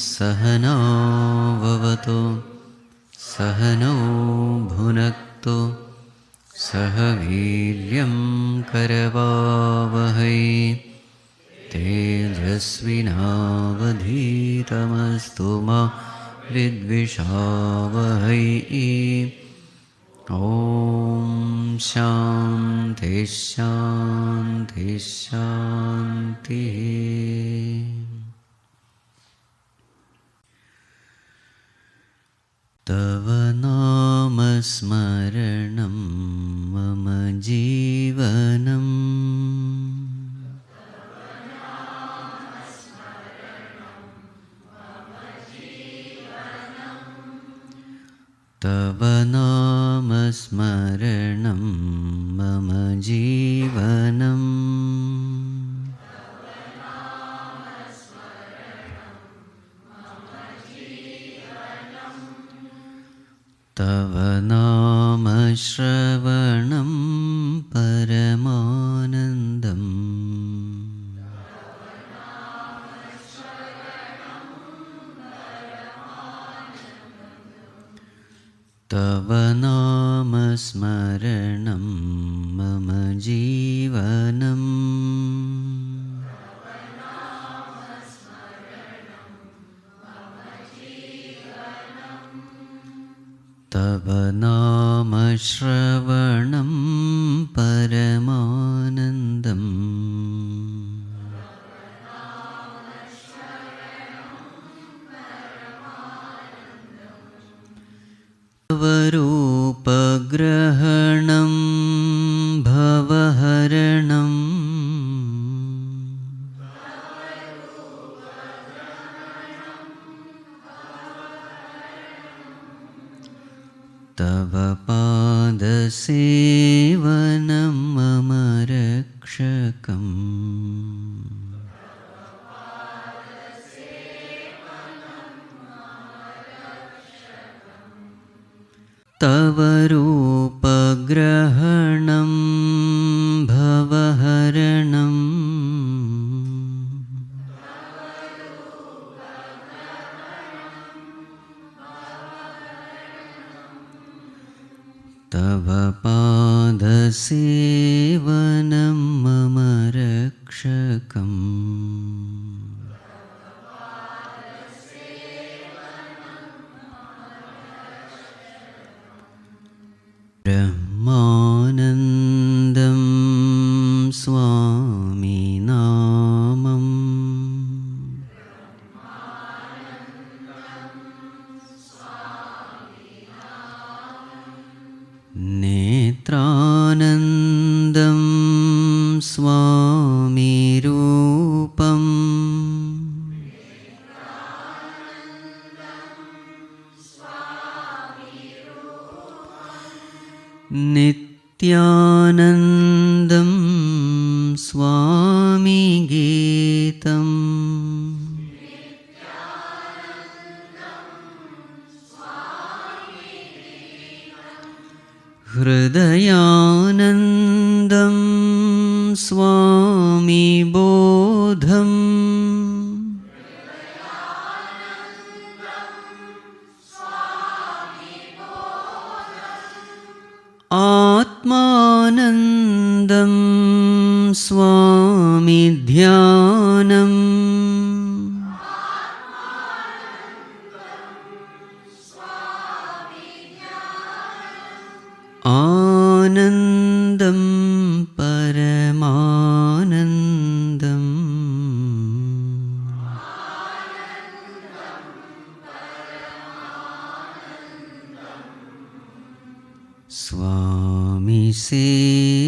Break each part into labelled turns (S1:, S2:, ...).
S1: सहनौ भवतु सहनौ भुनक्तु सह वीर्यं करवावहै तेजस्विनावधीतमस्तु मा विद्विषावहै। ॐ शान्ति शान्ति शान्तिः। तव नामस्मरणं मम जीवनम् तव नामस्मरणं मम जीवनम् तव नामश्रवणं परमानन्दम् तव नामस्मरणं मम जीवनम् तव नामश्रवणं परमानन्दम् तव रूपग्रहणं भवहरणम् तव पादसेवनं मम रक्षकम् तव रूपग्रहणं भवहरणम् तव पादसेवनं मम रक्षकम् ब्रह्मानन्दं स्वामी नामम् नेत्रानन्दं स्वामी रूपम् नित्यानन्दं स्वामी गीतम् हृदयानन्दं स्वामी बोधम् आत्मानन्दं स्वामी ध्यानम् आनन्दं परमानन्दम् स्वामी सेवनमानन्दम्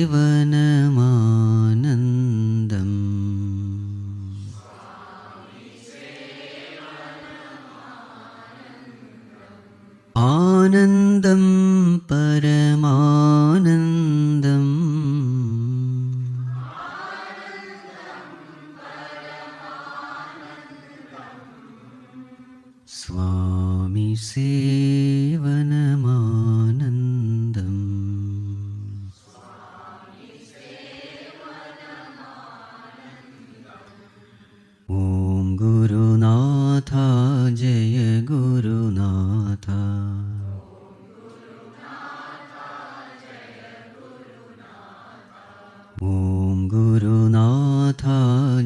S1: ഓം ഗുരുനാഥ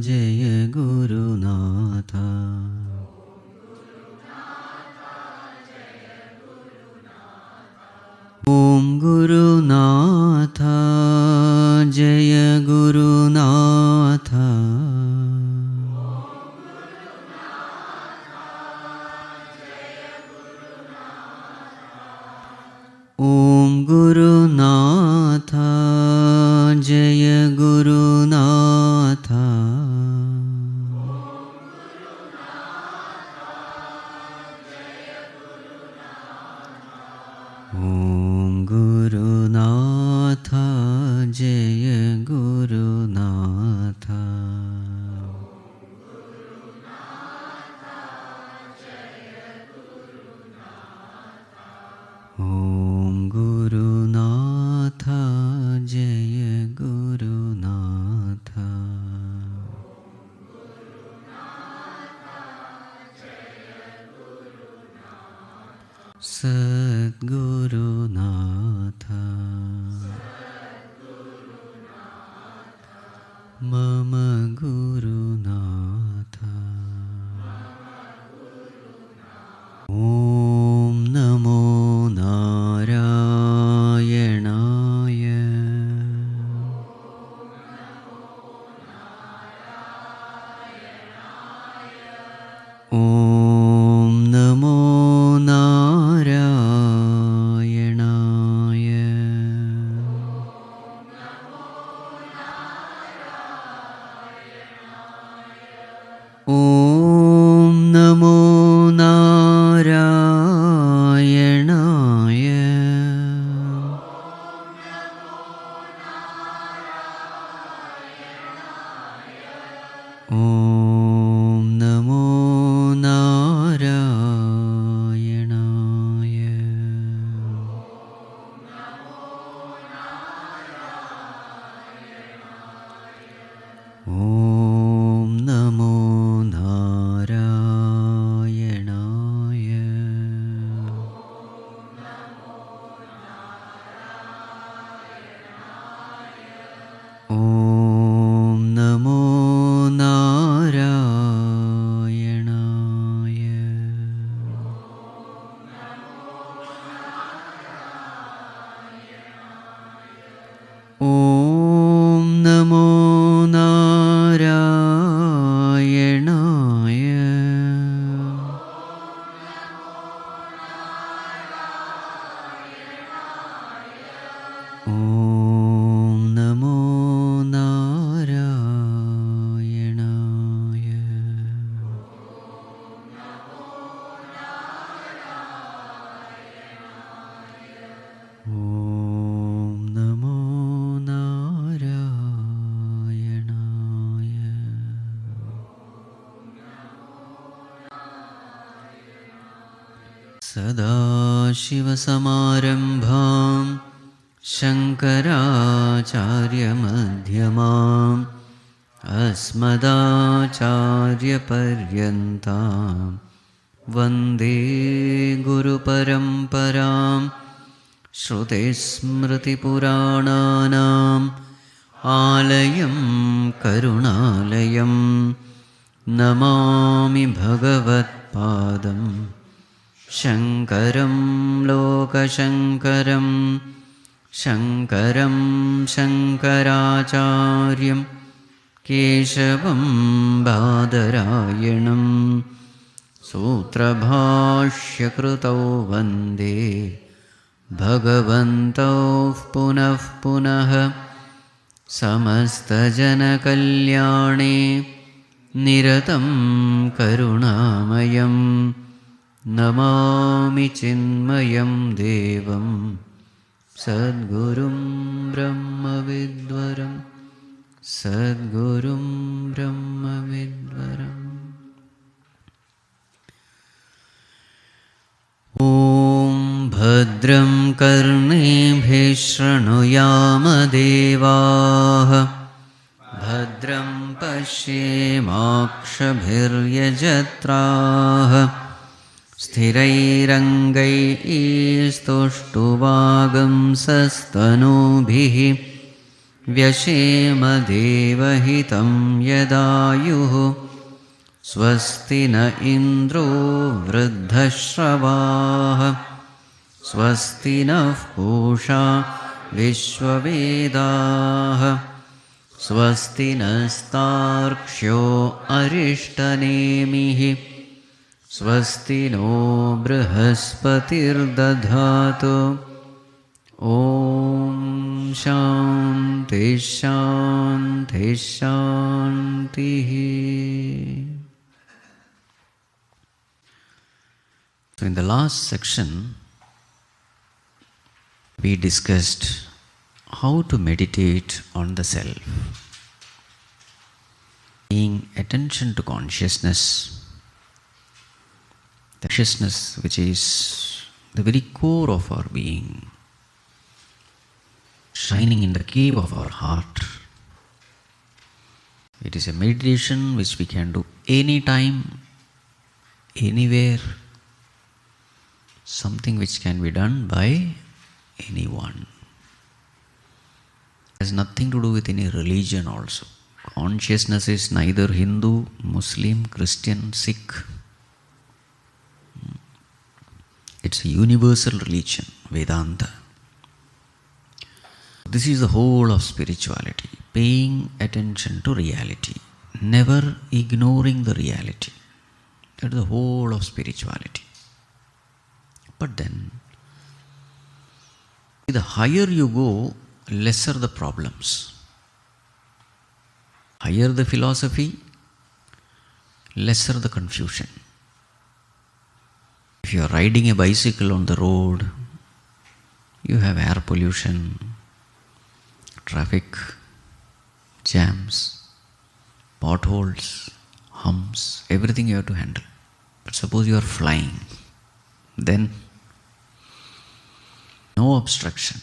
S1: ജയ ഗുരുനാഥ. ഓം ഗുരുനാഥ ജയ ഗുരുനാഥ. ഓം ഗുരുനാഥ ജയ ഗുരുനാഥ. ഓം ഗുരുനാഥ ജയ ഗുരുനാഥ. ഓം ഗുരുനാഥ ജയ ഗുരുനാഥ. സദ്ഗുരുനാഥ മമ ഗുരുനാഥ. ഓം നമോ നാരായണായ. ഓം നമോ നാരായണായ. ഓം നമോ നാരായണായ. ഓം നമോ നാരായണായ. ഓം നമോ നാരായണായ. ഓം നമോ നാരായണായ. ഓം നമോ നാരായണായ. ഓം നമോ നാരായണായ. ഓം നമോ നാരായണായ. സദാശിവസമാരംഭാം ശങ്കരാചാര്യമധ്യമാം അസ്മദാചാര്യപര്യന്താം വന്ദേ ഗുരുപരമ്പരാം. ശ്രുതിസ്മൃതിപുരാണാനാം ആലയം കരുണാലയം. നമാമി ഭഗവത്പാദം ശങ്കരം ലോകശങ്കരം. ശങ്കരം ശങ്കരാചാര്യം കേശവം ബാദരായണം. സൂത്രഭാഷ്യകൃതൗ വന്ദേ ഭഗവന്തൗ പുനഃ പുനഃ. സമസ്തജനകല്യാണേ നിരതം കരുണാമയം. നമാമി ചിന്മയം ദേവം സദ്ഗുരും ബ്രഹ്മവിദ്വരം. സദ്ഗുരും ബ്രഹ്മവിദ്വരം. ഓം ഭദ്രം കർണേഭിः ശൃണുയാമദേവാः. ഭദ്രം പശ്യേമാക്ഷഭിर्यजत्राः. സ്ഥിരൈരംഗൈस्तुष्टुवागुंसस्तनूभिः व्यशेम देवहितं यदायुः स्वस्ति न इन्द्रो वृद्धश्रवाः स्वस्ति नः पूषा विश्ववेदाः स्वस्ति नस्तार्क्ष्यो अरिष्टनेमिः स्वस्ति नो बृहस्पतिर्दधातु ॐ शान्ति शान्ति शान्तिः. So in the last section we discussed how to meditate on the self, paying attention to consciousness, the consciousness which is the very core of our being, shining in the cave of our heart. It is a meditation which we can do anytime, anywhere, something which can be done by anyone. It has nothing to do with any religion also. Consciousness is neither Hindu, Muslim, Christian, Sikh. It's a universal religion, Vedanta. This is the whole of spirituality, paying attention to reality, never ignoring the reality. That is the whole of spirituality. But then, the higher you go, lesser the problems. Higher the philosophy, lesser the confusion. If you are riding a bicycle on the road, you have air pollution, traffic, jams, potholes, humps, everything you have to handle. But suppose you are flying, then no obstruction.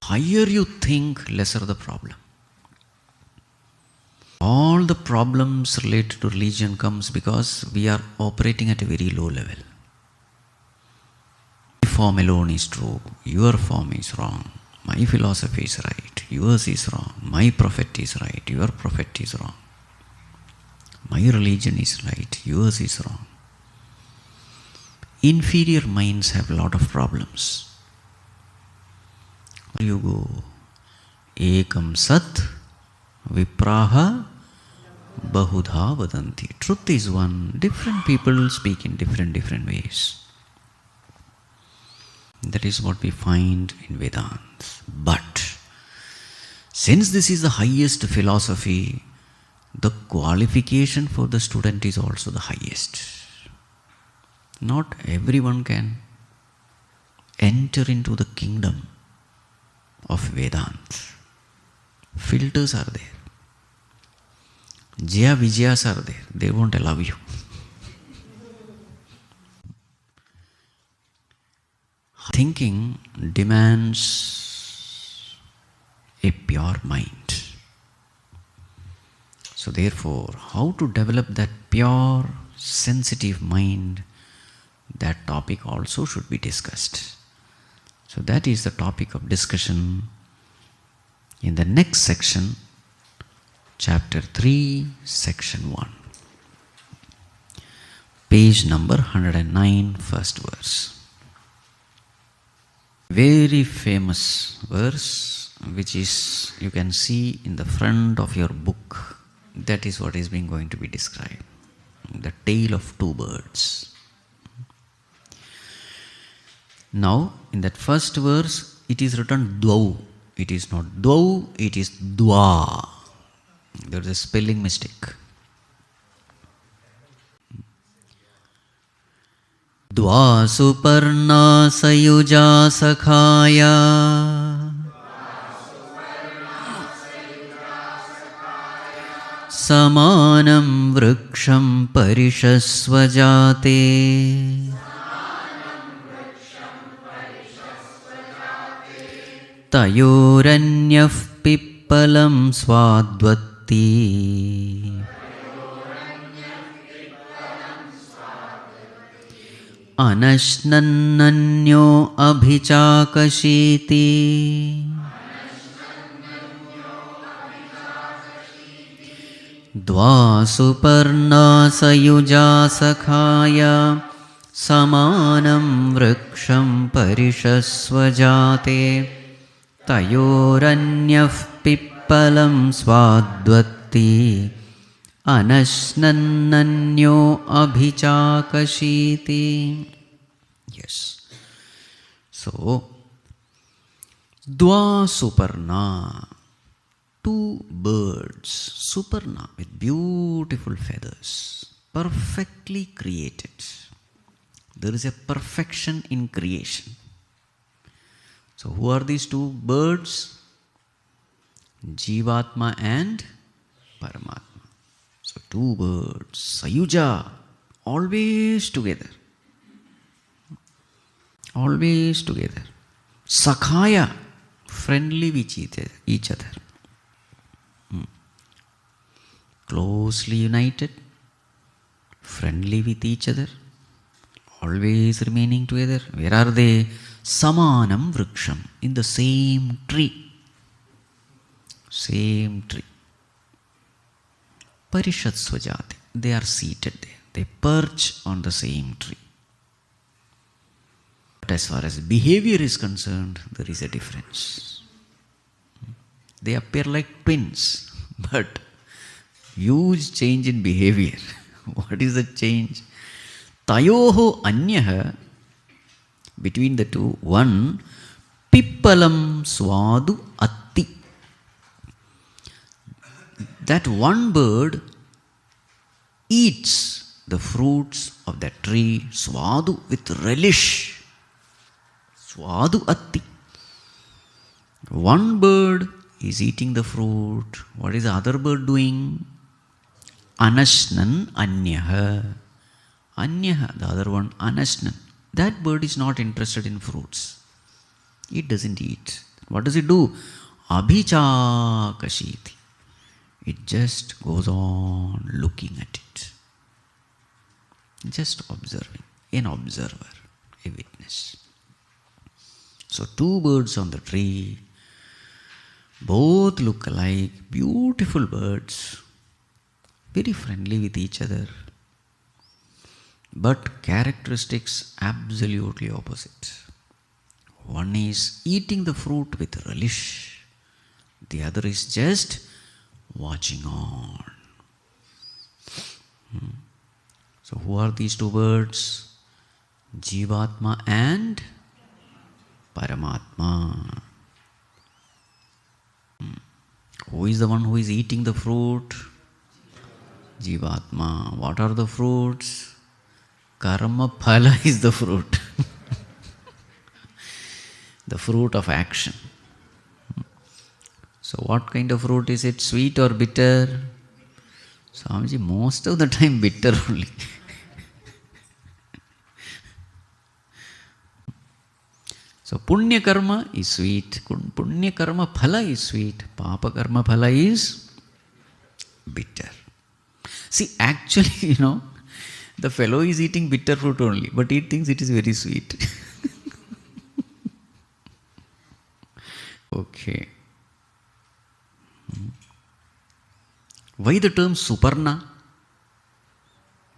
S1: Higher you think, lesser the problem. All the problems related to religion comes because we are operating at a very low level. My form alone is true, your form is wrong. My philosophy is right, yours is wrong. My prophet is right, your prophet is wrong. My religion is right, yours is wrong. Inferior minds have a lot of problems. You go, ekam sat vipraha bahudha vadanti. Truth is one, different people speak in different ways. That is what we find in Vedanta. But since this is the highest philosophy, the qualification for the student is also the highest. Not everyone can enter into the kingdom of Vedanta. Filters are there. Jaya Vijayas are there. They won't allow you. Thinking demands a pure mind. So therefore, how to develop that pure, sensitive mind, that topic also should be discussed. So that is the topic of discussion in the next section, chapter 3, section 1. Page number 109, first verse. Very famous verse, which is, you can see in the front of your book. That is what is being going to be described. The tale of two birds. Now, in that first verse, it is written dvau. It is not dvau, it is dva. There is a spelling mistake. Dva suparna sayuja sakhaya samanam vriksham parishasvajate tayoranyah pippalam swadvatti anashnannanyo abhichakashiti Dva suparna sayuja sakhaya samanam vriksham parishasvajate tayoranyaf pippalam swadvatti anasnannanyo abhichakashiti. Yes. So, Dva Suparna, two birds, Suparna, with beautiful feathers, perfectly created. There is a perfection in creation. So, who are these two birds? Jīvātma and Paramātma. So, two birds, Sayuja, always together. Always together. Sakhaya, friendly with each other. Closely united, friendly with each other, always remaining together. Where are they? Samanam vriksham, in the same tree. Same tree. Parishad svajate, they are seated there. They perch on the same tree. But as far as behavior is concerned, there is a difference. They appear like twins, but huge change in behavior. What is the change? Tayoho anyaha, between the two, one, pippalam swadu atti. That one bird eats the fruits of that tree, swadu, with relish. Swadu atti. One bird is eating the fruit. What is the other bird doing? Anasnan anyaha. Anyaha, the other one, anasnan. That bird is not interested in fruits. It doesn't eat. What does it do? Abhichakashiti. It just goes on looking at it. Just observing. An observer, a witness. So two birds on the tree, both look alike, beautiful birds, very friendly with each other, but characteristics absolutely opposite. One is eating the fruit with relish, the other is just watching on. So who are these two birds? Jīvātma and Paramātma. Who is the one who is eating the fruit? Jīvātma. What are the fruits? Karma phala is the fruit. The fruit of action. So what kind of fruit is it? Sweet or bitter? Swamiji, most of the time bitter only. So punya karma is sweet, punya karma phala is sweet, papa karma phala is bitter. See, actually, the fellow is eating bitter fruit only, but he thinks it is very sweet. Okay. Why the term Suparna?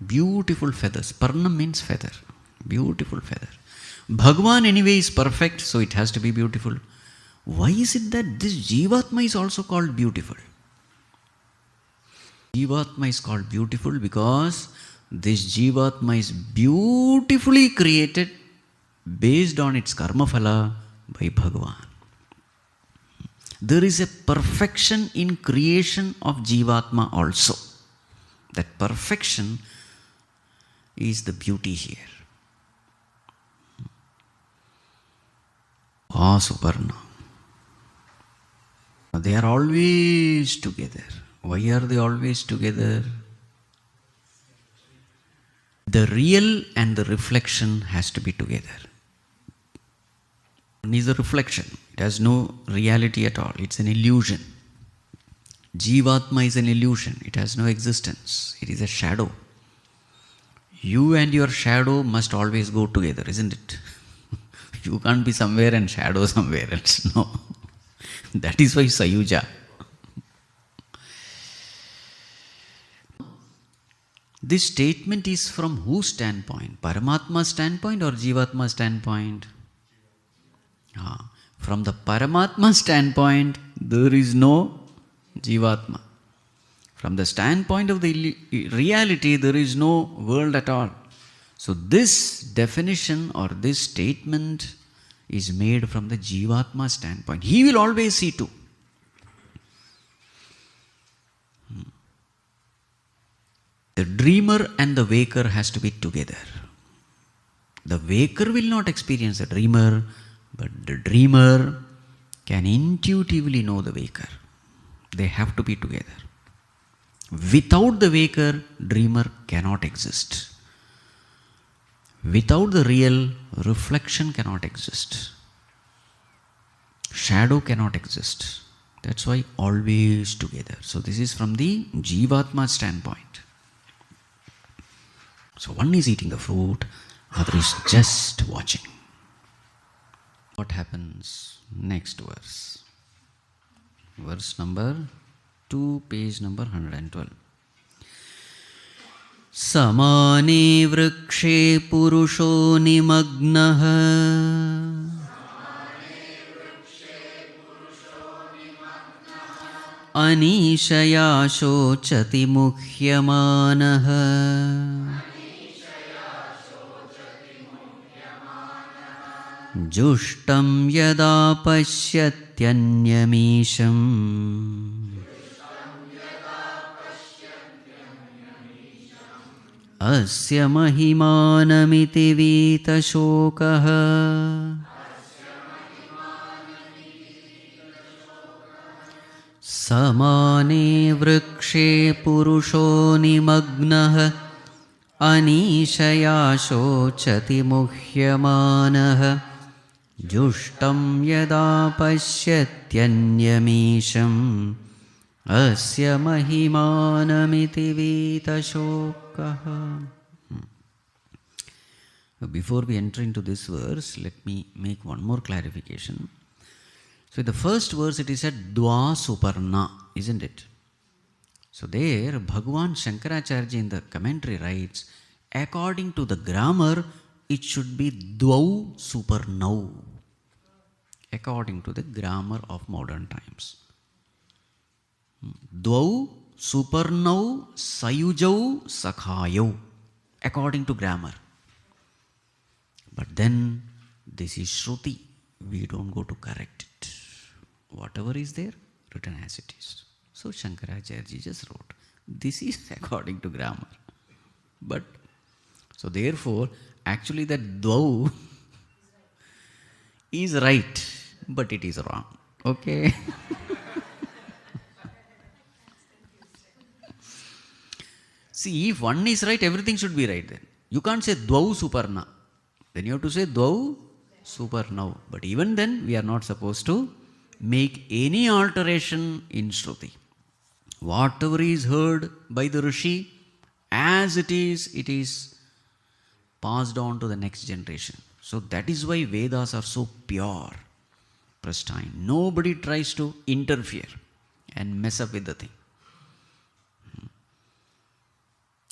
S1: Beautiful feathers. Parna means feather. Beautiful feather. Bhagavan anyway is perfect, so it has to be beautiful. Why is it that this Jīvātma is also called beautiful? Jīvātma is called beautiful because this Jīvātma is beautifully created based on its karma phala by Bhagavan. There is a perfection in creation of Jīvātma also. That perfection is the beauty here. Suparna. They are always together. Why are they always together? The real and the reflection has to be together. One is a reflection. It has no reality at all. It's an illusion. Jīvātma is an illusion. It has no existence. It is a shadow. You and your shadow must always go together, isn't it? You can't be somewhere and shadow somewhere else. No. That is why Sayuja. This statement is from whose standpoint? Paramātma standpoint or Jīvātma standpoint? From the Paramātma standpoint, there is no Jīvātma. From the standpoint of the reality, there is no world at all. So this definition or this statement is made from the Jīvātma standpoint. He will always see too. The dreamer and the waker has to be together. The waker will not experience the dreamer, but the dreamer can intuitively know the waker. They have to be together. Without the waker, dreamer cannot exist. Without the real, reflection cannot exist. Shadow cannot exist. That's why always together. So this is from the Jīvātma standpoint. So one is eating the fruit, other is just watching. What happens? Next verse. Verse number 2, page number 112. Samane vrikshe purusho nimagnaha Anishaya shochati mukhyamanaha Jushtam yada pasyatyanyamisham Asya mahimanamiti vitashokaha Samane vrikshe purusho nimagnaha Anishaya shochati mukhyamanaha Jushtam yada pasyatyanyamisham Asya mahimanamiti vitashokaha. Before we enter into this verse, let me make one more clarification. So in the first verse it is said Dva Suparna, isn't it? So there Bhagavan Shankaracharya in the commentary writes, according to the grammar, it should be Dvau Suparnau. According to the grammar of modern times. Dvau Suparnau Sayujau Sakhayau. According to grammar. But then this is Shruti. We don't go to correct it. Whatever is there, written as it is. So Shankaracharya just wrote, this is according to grammar. But, so therefore, actually that Dvau is right, but it is wrong. Okay? See, if one is right, everything should be right then. You can't say Dvau Suparna. Then you have to say Dvau Suparnau. But even then, we are not supposed to make any alteration in Shruti. Whatever is heard by the Rishi, as it is passed on to the next generation. So that is why Vedas are so pure, pristine. Nobody tries to interfere and mess up with the thing.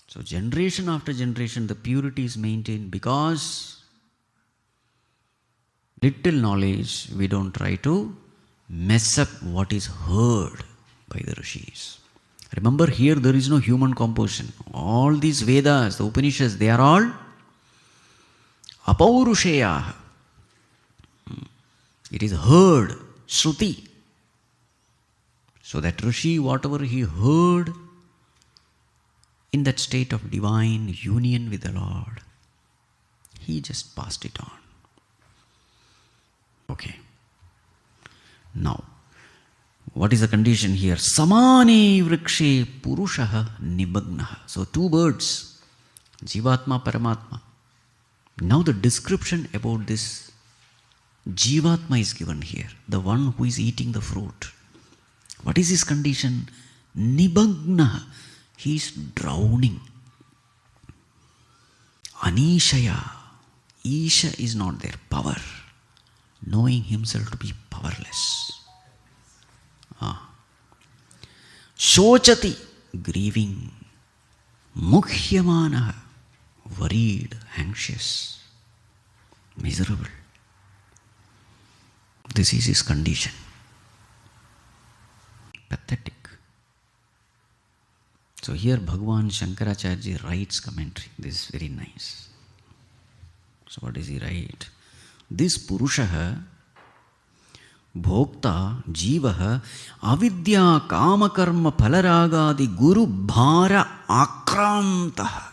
S1: So generation after generation, the purity is maintained because little knowledge, we don't try to mess up what is heard by the Rishis. Remember, here there is no human composition. All these Vedas, the Upanishads, they are all apaurushaya. It is heard, Shruti. So that Rishi, whatever he heard in that state of divine union with the Lord, he just passed it on. Okay. Now, what is the condition here? Samane vrikshe purushaha nibagnaha. So two words, Jīvātma, Paramātma. Now the description about this Jīvātma is given here. The one who is eating the fruit. What is his condition? Nibagnaha. He is drowning. Anishaya. Isha is not there. Power. Knowing himself to be powerless. Shochati. Grieving. Mukhyamana, worried, anxious, miserable. This is his condition. Pathetic. So here Bhagavan Shankaracharya Ji writes commentary. This is very nice. So what does he write? This Purushaha, Bhokta, Jīvaha, Avidya, Kama Karma, Phalaragadi, Guru Bhara Akrantaha.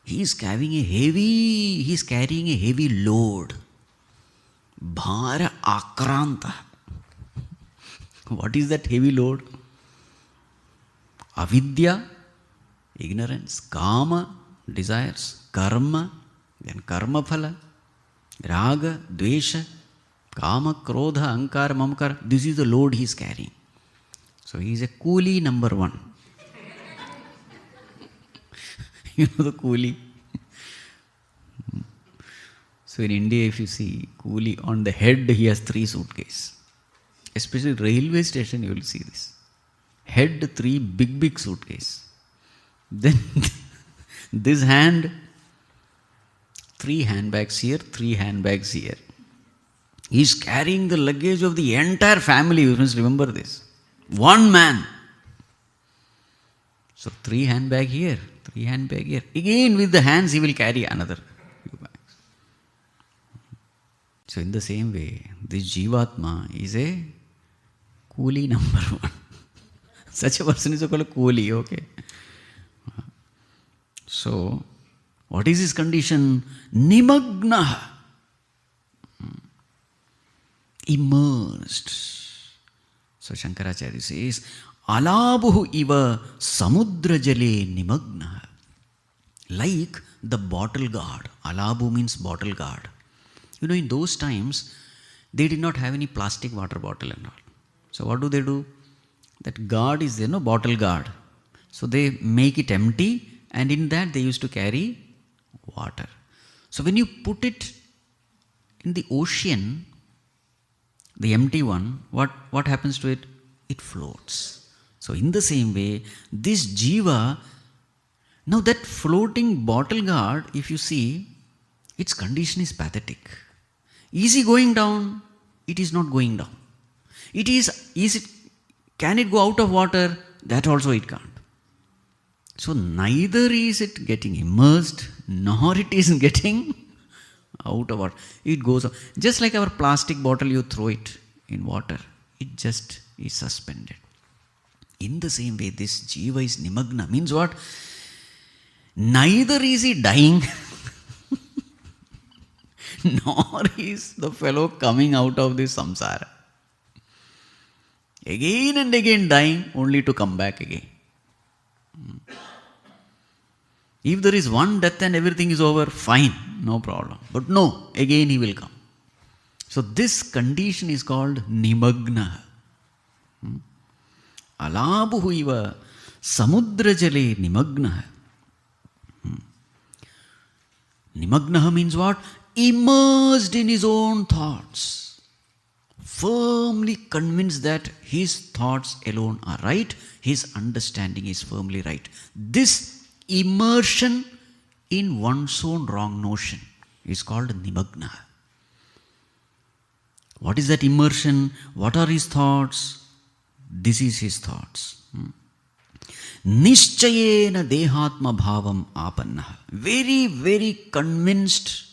S1: He is carrying a heavy load. Bhara Akranta. What is that heavy load? Avidya, ignorance. Kama, desires. Karma, then karma phala. Raga, dvesha. Kama, krodha, ankara, mamkara. This is the load he is carrying. So he is a coolie number 1. You know the coolie? So in India, if you see coolie, on the head he has 3 suitcases. Especially railway station, you will see this. Head 3 big suitcases. Then this hand, 3 handbags here, 3 handbags here. He is carrying the luggage of the entire family. You must remember this. One man. So 3 handbag here, 3 handbag here. Again with the hands he will carry another few bags. So in the same way, this Jīvātma is a coolie number 1. Such a person is called a coolie, okay? So, what is his condition? Nimagna. Immersed. So Shankaracharya says, Alabuhu iva samudra jale nimagna. Like the bottle guard. Alabu means bottle guard. You know, in those times, they did not have any plastic water bottle and all. So what do? That guard is there, no, bottle guard. So they make it empty and in that they used to carry water. So when you put it in the ocean, the empty one, what happens to it? It floats. So in the same way, this Jīva, now that floating bottle guard, if you see, its condition is pathetic. Is it going down? It is not going down. Can it go out of water? That also it can't. So neither is it getting immersed, nor it is getting out of water. It goes out. Just like our plastic bottle, you throw it in water. It just is suspended. In the same way, this Jīva is nimagna. Means what? Neither is he dying, nor is the fellow coming out of this samsara. Again and again dying, only to come back again. If there is one death and everything is over, fine, no problem. But no, again he will come. So this condition is called nimagna. Alabuhu iva samudra jale nimagna. Nimagna means what? Immersed in his own thoughts. Firmly convinced that his thoughts alone are right, his understanding is firmly right. This immersion in one's own wrong notion is called nimagna. What is that immersion? What are his thoughts? This is his thoughts. Nishchayena dehatma bhavam apanna. Very, very convinced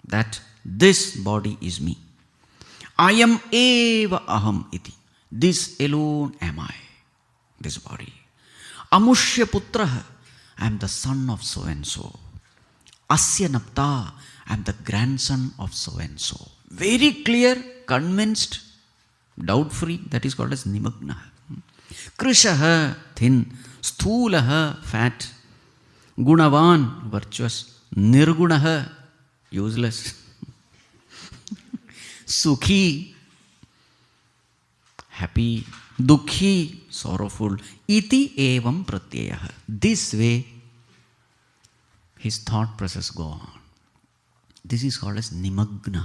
S1: that this body is me. I am eva aham iti. This alone am I. This body. Amushya putraha. I am the son of so and so. Asya napta. I am the grandson of so and so. Very clear, convinced, doubt free. That is called as nimagna. Krishaha, thin. Sthulaha, fat. Gunavan, virtuous. Nirgunaha, useless. Sukhi, happy. Dukhi, sorrowful. Iti evam pratyayaha. This way, his thought process go on. This is called as nimagna.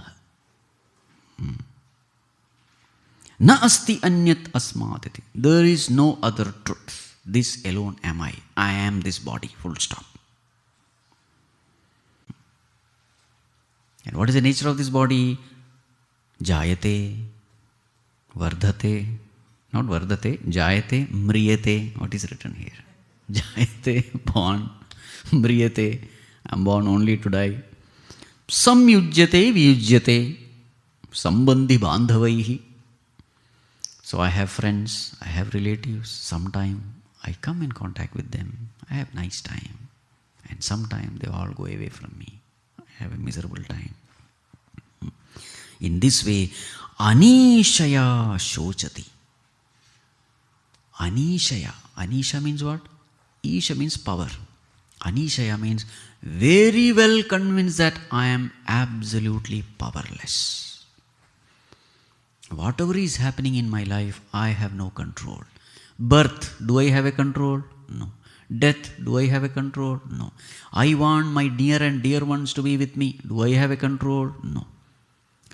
S1: Na asti anyat asmat iti. There is no other truth. This alone am I. I am this body, full stop. And what is the nature of this body? Jayate, vardhate, not vardhate, jayate, mriyate. What is written here? Jayate, born, mriyate, I am born only to die. Samyujyate, viyujyate, sambandhi bandhavaihi. So I have friends, I have relatives. Sometime I come in contact with them. I have nice time. And sometime they all go away from me. I have a miserable time. In this way, anishaya shochati. Anishaya. Anisha means what? Isha means power. Anishaya means very well convinced that I am absolutely powerless. Whatever is happening in my life, I have no control. Birth, do I have a control? No. Death, do I have a control? No. I want my near and dear ones to be with me. Do I have a control? No.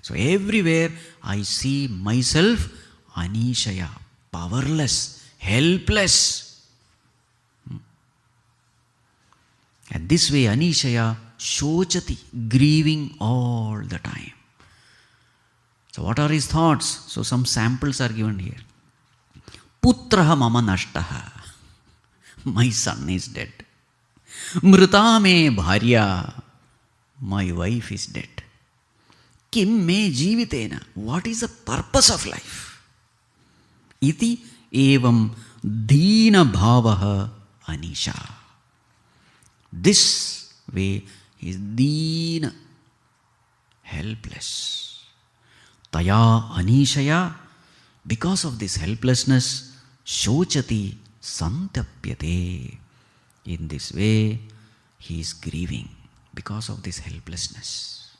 S1: So everywhere I see myself anishaya, powerless, helpless. And this way anishaya shochati, grieving all the time. So what are his thoughts? So some samples are given here. Putraha mama nashtaha. My son is dead. Mrita me bharya. My wife is dead. Kim me jivitena. What is the purpose of life? Iti evam dina bhavaha anisha. This way is dina, helpless. Taya anishaya. Because of this helplessness, shochati santapyate. In this way, he is grieving because of this helplessness.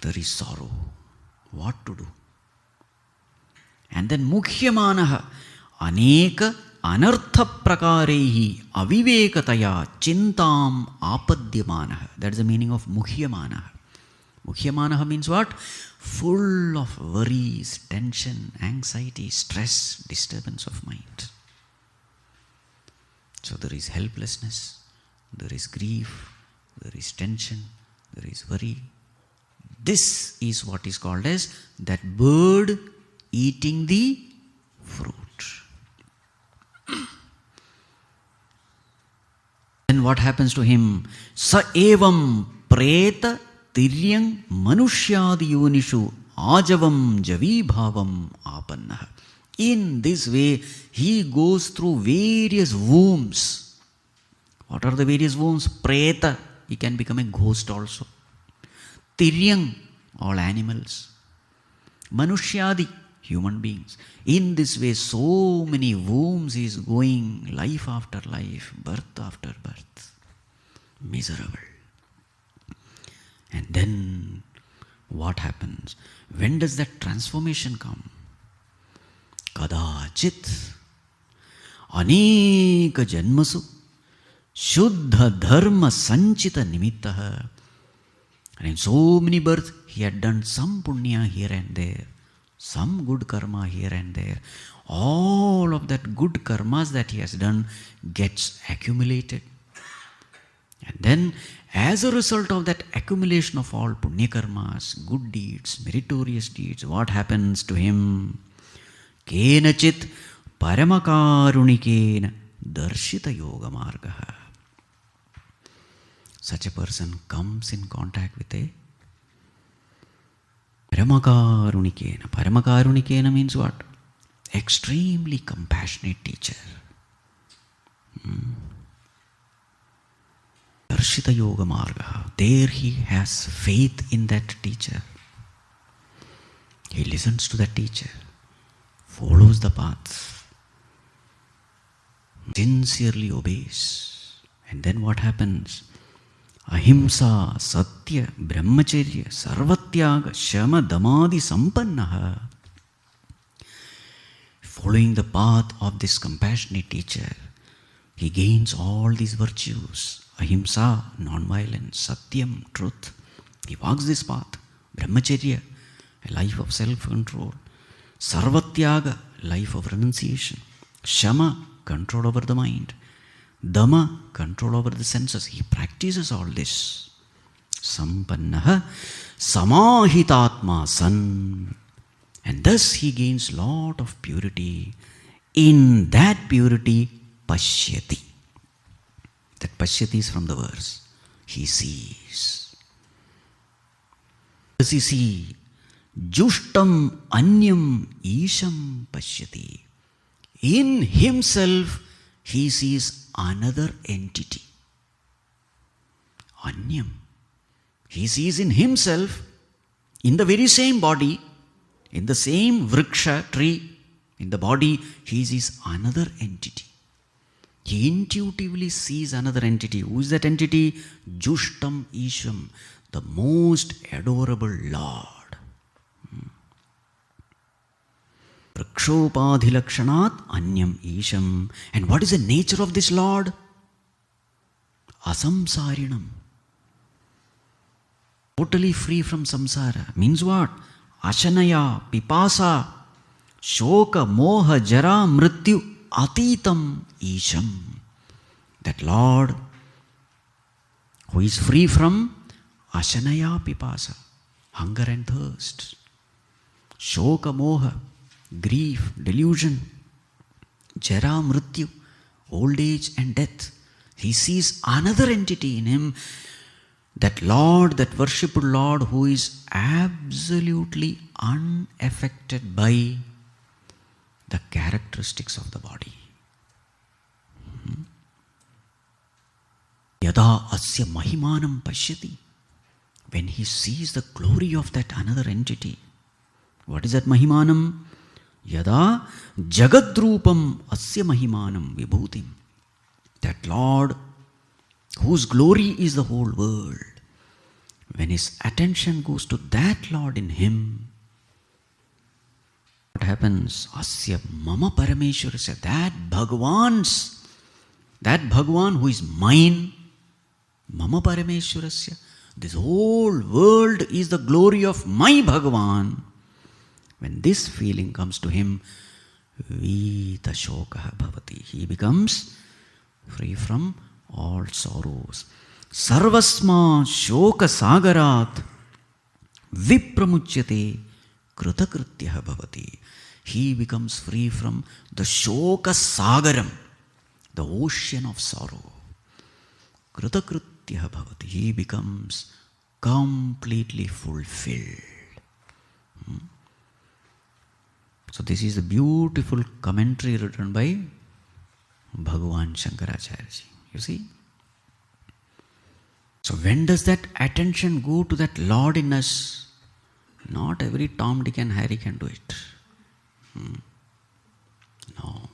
S1: There is sorrow. What to do? And then mukhyamanaha aneka anartha prakarehi avivekataya chintam apadyamanaha. That is the meaning of mukhyamanaha. Mukhyamanaha means what? Full of worries, tension, anxiety, stress, disturbance of mind. So there is helplessness, there is grief, there is tension, there is worry. This is what is called as that bird eating the fruit. Then what happens to him? Sa evam preta tiryang manushyadi yonishu ajavam javibhavam apannaha. In this way, he goes through various wombs. What are the various wombs? Preta, he can become a ghost also. Tiryang, all animals. Manushyadi, human beings. In this way, so many wombs he is going, life after life, birth after birth. Miserable. And then, what happens? When does that transformation come? Kadachit aneka janmasu shuddha dharma sanchita nimittaha. And in so many births, he had done some punya here and there, some good karma here and there. All of that good karmas that he has done gets accumulated. And then, as a result of that accumulation of all punya karmas, good deeds, meritorious deeds, what happens to him? Kenachit paramakarunikeena darshita yoga margaha. Such a person comes in contact with a paramakarunikeena. Paramakarunikeena means what? Extremely compassionate teacher. Darshita yoga margaha. There he has faith in that teacher. He listens to that teacher, follows the path, sincerely obeys. And then what happens? Ahimsa, satya, brahmacharya, sarvatyaga, shama, damadi, sampannaha. Following the path of this compassionate teacher, he gains all these virtues. Ahimsa, non-violence, satyam, truth. He walks this path. Brahmacharya, a life of self-control. Sarvatyaga, life of renunciation. Shama, control over the mind. Dhamma, control over the senses. He practices all this. Sampannaha samahitātma san. And thus he gains lot of purity. In that purity, pashyati. That pashyati is from the verse. He sees. Does he see? Jushtam anyam isham pashyati. In himself, he sees another entity. Anyam. He sees in himself, in the very same body, in the same vriksha, tree, in the body, he sees another entity. He intuitively sees another entity. Who is that entity? Jushtam Isham, the most adorable Lord. Prakshopadhilakshanat anyam Isham. And what is the nature of this Lord? Asamsarinam. Totally free from samsara. Means what? Ashanaya, pipasa, shoka, moha, jara, mrityu, atitam, isham. That Lord who is free from ashanaya, pipasa, hunger and thirst, shoka, moha, grief, delusion, jara, mrityu, old age and death. He sees another entity in him. That Lord, that worshipped Lord who is absolutely unaffected by the characteristics of the body. Yada asya mahimanam pashyati. When he sees the glory of that another entity. What is that mahimanam? Yada jagadrupam asya mahimanam vibhutim. That Lord whose glory is the whole world. When his attention goes to that Lord in him, what happens? Asya mama parameshwarasya, that Bhagavan who is mine, mama parameshwarasya, this whole world is the glory of my Bhagavan. When this feeling comes to him, vita shokaha bhavati, he becomes free from all sorrows. Sarvasma shoka sagarat vipramuchyate kritakrityaha bhavati. He becomes free from the shoka sagaram, the ocean of sorrow. Kritakrityaha bhavati. He becomes completely fulfilled. So this is a beautiful commentary written by Bhagavan Shankaracharya Ji. You see? So when does that attention go to that Lord in us? Not every Tom, Dick and Harry can do it. No.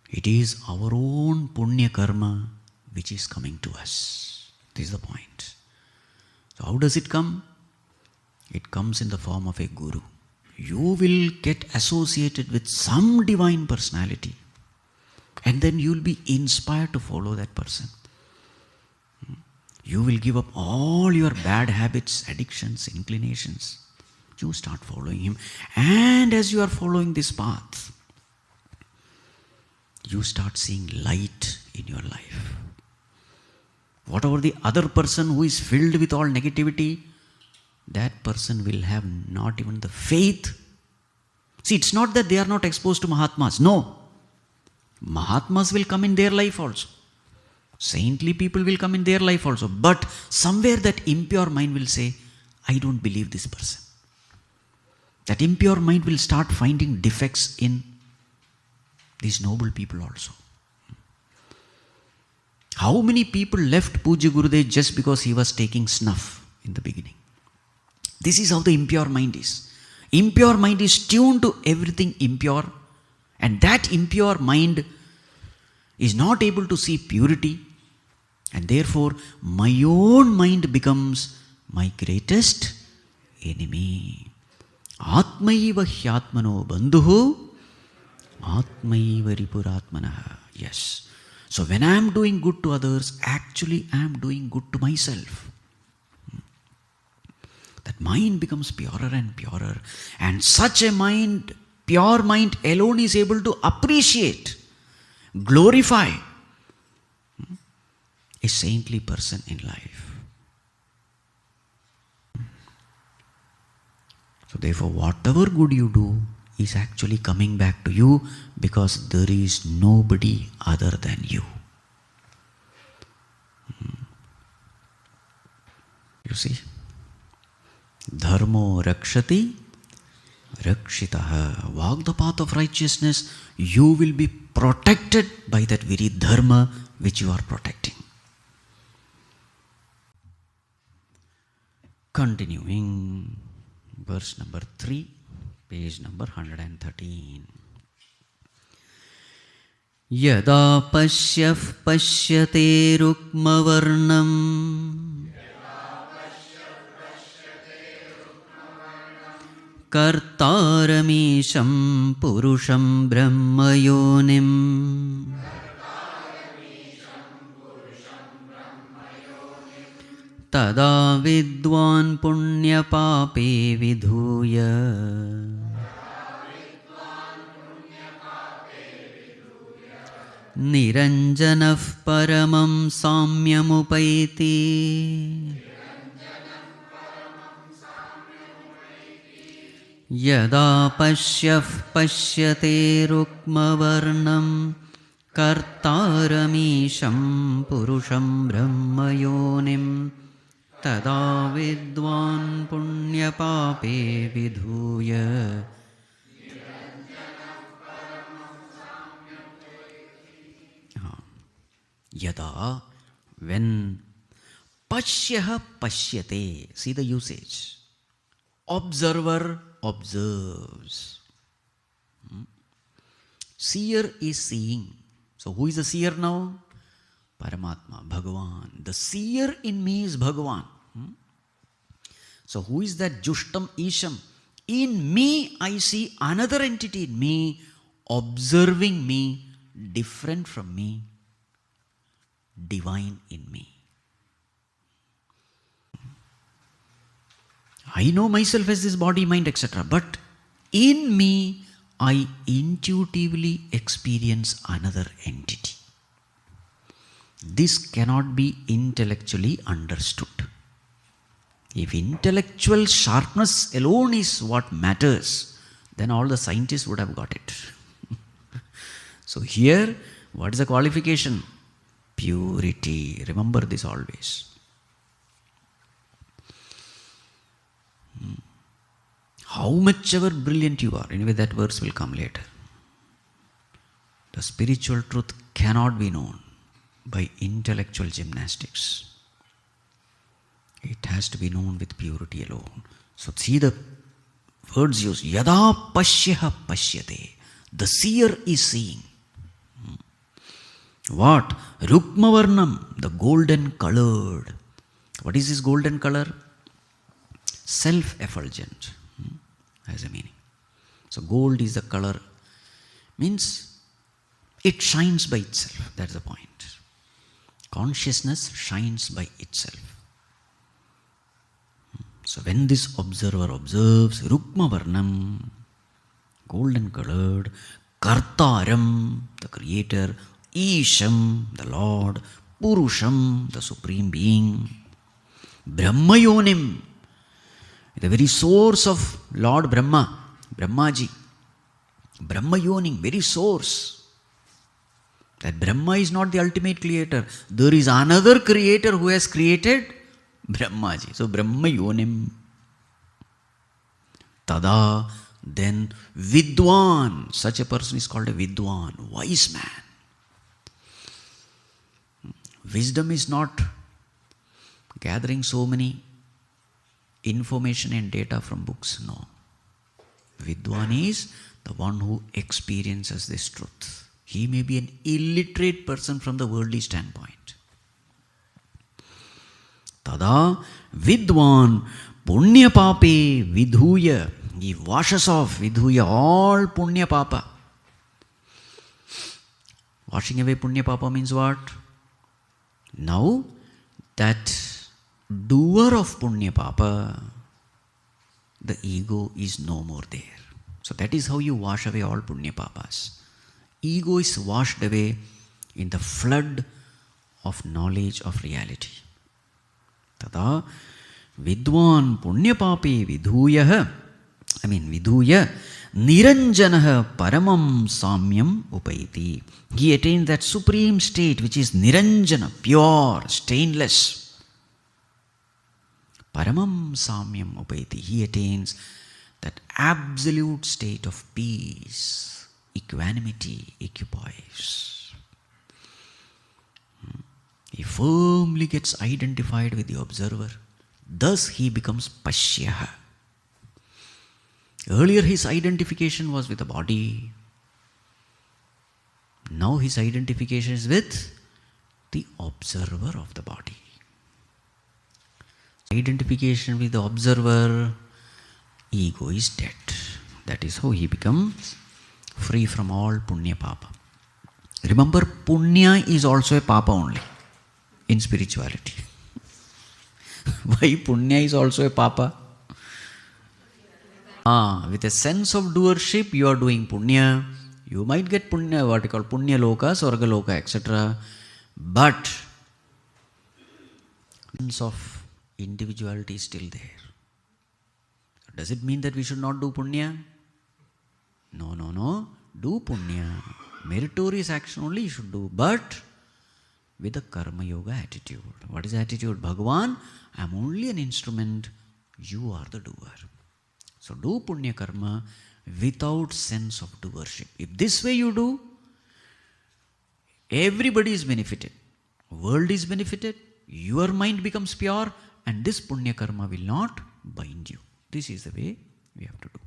S1: It is our own punya karma which is coming to us. This is the point. So how does it come? It comes in the form of a guru. You will get associated with some divine personality. And then you will be inspired to follow that person. You will give up all your bad habits, addictions, inclinations. You start following him. And as you are following this path, you start seeing light in your life. Whatever the other person who is filled with all negativity, that person will have not even the faith. See, it's not that they are not exposed to Mahatmas. No. Mahatmas will come in their life also. Saintly people will come in their life also. But somewhere that impure mind will say, I don't believe this person. That impure mind will start finding defects in these noble people also. How many people left Pujya Gurudev just because he was taking snuff in the beginning? This is how the impure mind is. Impure mind is tuned to everything impure. And that impure mind is not able to see purity. And therefore, my own mind becomes my greatest enemy. Atmaiva hyatmano bandhuhu atmaiva ripuratmanaha. Yes. So when I am doing good to others, actually I am doing good to myself. That mind becomes purer and purer. And such a mind, pure mind alone is able to appreciate, glorify a saintly person in life. So therefore, whatever good you do is actually coming back to you, because there is nobody other than you. You see? Dharmo rakshati rakshitaha. Walk the path of righteousness, you will be protected by that very dharma which you are protecting. Continuing, verse number 3, page number 113. Yada pashyaf pashyate rukmavarnam kartaramisham purusham brahmayonim tada vidwan punya pape vidhuya niranjanah paramam samyamupaiti yada pashyaf pashyate rukmavarnam kartaramisham purusham brahmayonim tada vidwan punya pape vidhuya. Yada, when pashyaha pashyate, see the usage. Observer observes. Seer is seeing. So who is the seer now? Paramātma, Bhagavan. The seer in me is Bhagavan. So who is that Jushtam Isham? In me I see another entity in me, observing me, different from me, divine in me. I know myself as this body, mind, etc. But in me, I intuitively experience another entity. This cannot be intellectually understood. If intellectual sharpness alone is what matters, then all the scientists would have got it. So here, what is the qualification? Purity. Remember this always. How much ever brilliant you are, anyway that verse will come later. The spiritual truth cannot be known by intellectual gymnastics. It has to be known with purity alone. So see the words used. Yada pashyaha pashyate. The seer is seeing. What? Rukmavarnam, the golden colored. What is this golden color? Self-effulgent has a meaning. So gold is the color, means it shines by itself. That's the point. Consciousness shines by itself. So when this observer observes Rukmavarnam, golden colored, Kartaram, the creator, Isham, the Lord, Purusham, the Supreme Being, Brahmayonim, the very source of Lord Brahma, Brahmaji, Brahmayonim, very source. That Brahma is not the ultimate creator. There is another creator who has created Brahmaji. So Brahmayonim. Tada, then Vidwan. Such a person is called a Vidwan, wise man. Wisdom is not gathering so many information and data from books. No. Vidwan is the one who experiences this truth. He may be an illiterate person from the worldly standpoint. Tada Vidwan Punya Pape Vidhuya. He washes off Vidhuya all Punya Papa. Washing away Punya Papa means what? Now that doer of Punya Papa, the ego is no more there. So that is how you wash away all punya papas. Ego is washed away in the flood of knowledge of reality. Tada vidwan punya pape vidhuya niranjanah paramam samyam upaiti. He attains that supreme state which is niranjana, pure, stainless. Paramam samyam upaiti. He attains that absolute state of peace, equanimity, equipoise. He firmly gets identified with the observer. Thus he becomes pashyaha. Earlier his identification was with the body. Now his identification is with the observer of the body. Identification with the observer, ego is dead. That is how he becomes free from all punya papa. Remember, punya is also a papa only in spirituality. Why punya is also a papa? With a sense of doership, you are doing punya. You might get punya, what you call punya loka, swarga loka, etc. But sense of individuality is still there. Does it mean that we should not do punya? No. Do punya. Meritorious action only you should do, but with a karma yoga attitude. What is the attitude? Bhagavan, I am only an instrument, you are the doer. So do punya karma without sense of doership. If this way you do, everybody is benefited. World is benefited, your mind becomes pure, and this punya karma will not bind you. This is the way we have to do.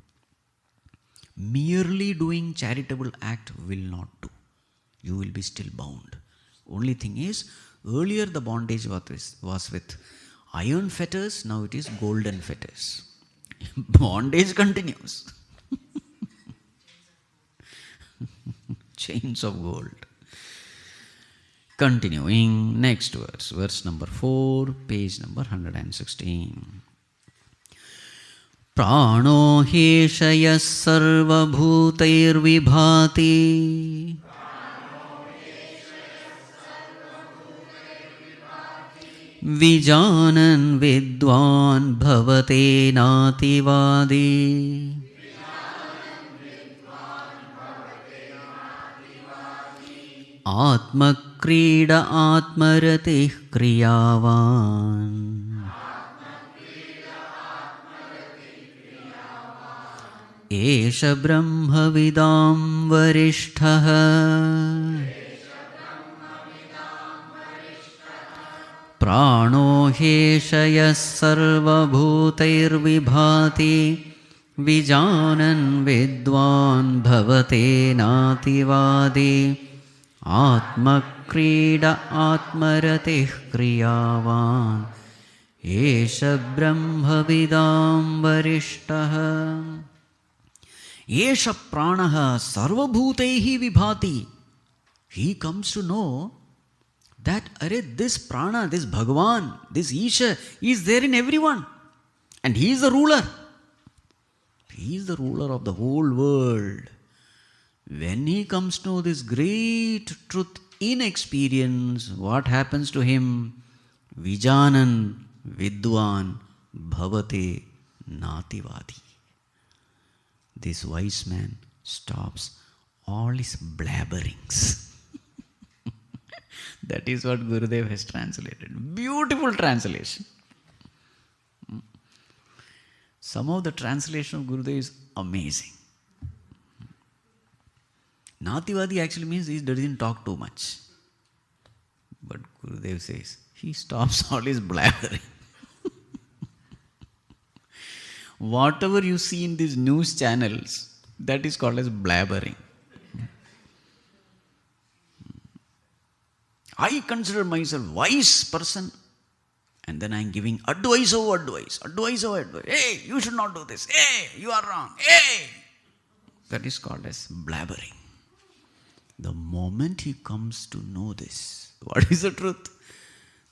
S1: Merely doing charitable act will not do. You will be still bound. Only thing is, earlier the bondage was with iron fetters, now it is golden fetters. Bondage continues. Chains of gold. Continuing, next verse, verse number 4, page number 116. Prano heshayas sarva bhutair vibhati vijanan vidwan bhavate nativadi. Atma krida atmaratih kriyavan. Esha brahma vidam varishthaha. Prano heshayas sarva bhutair vibhati vijanan vidwan bhavate nativadi. Atma krida atmaratih kriyavan. Esha brahma vidam varishthaha. Esha pranaha sarva bhutaihi vibhati. He comes to know that this prana, this Bhagavan, this Isha is there in everyone. And he is the ruler. He is the ruler of the whole world. When he comes to know this great truth in experience, what happens to him? Vijanan vidwan bhavate nativadi. This wise man stops all his blabberings. That is what Gurudev has translated. Beautiful translation. Some of the translation of Gurudev is amazing. Nativadi actually means he doesn't talk too much. But Gurudev says, he stops all his blabbering. Whatever you see in these news channels, that is called as blabbering. I consider myself wise person, and then I am giving advice over advice. Hey, you should not do this. Hey, you are wrong. Hey! That is called as blabbering. The moment he comes to know this, what is the truth?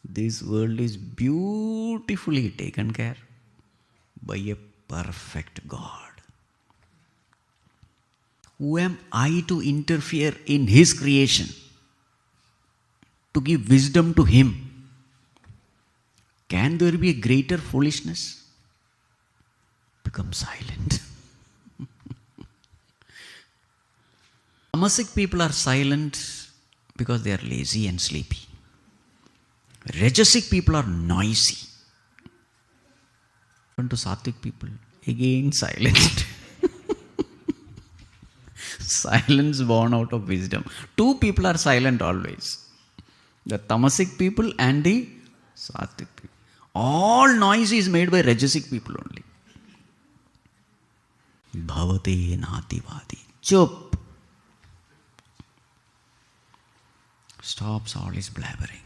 S1: This world is beautifully taken care by a perfect God. who am I to interfere in his creation, to give wisdom to him? Can there be a greater foolishness? Become silent. Tamasic people are silent because they are lazy and sleepy. Rajasic people are noisy. Turn to Sattvic people, again silent. Silence born out of wisdom. Two people are silent always. The Tamasic people and the Sattvic people. All noise is made by Rajasic people only. Bhavate nativadi. Chup. Stops all his blabbering.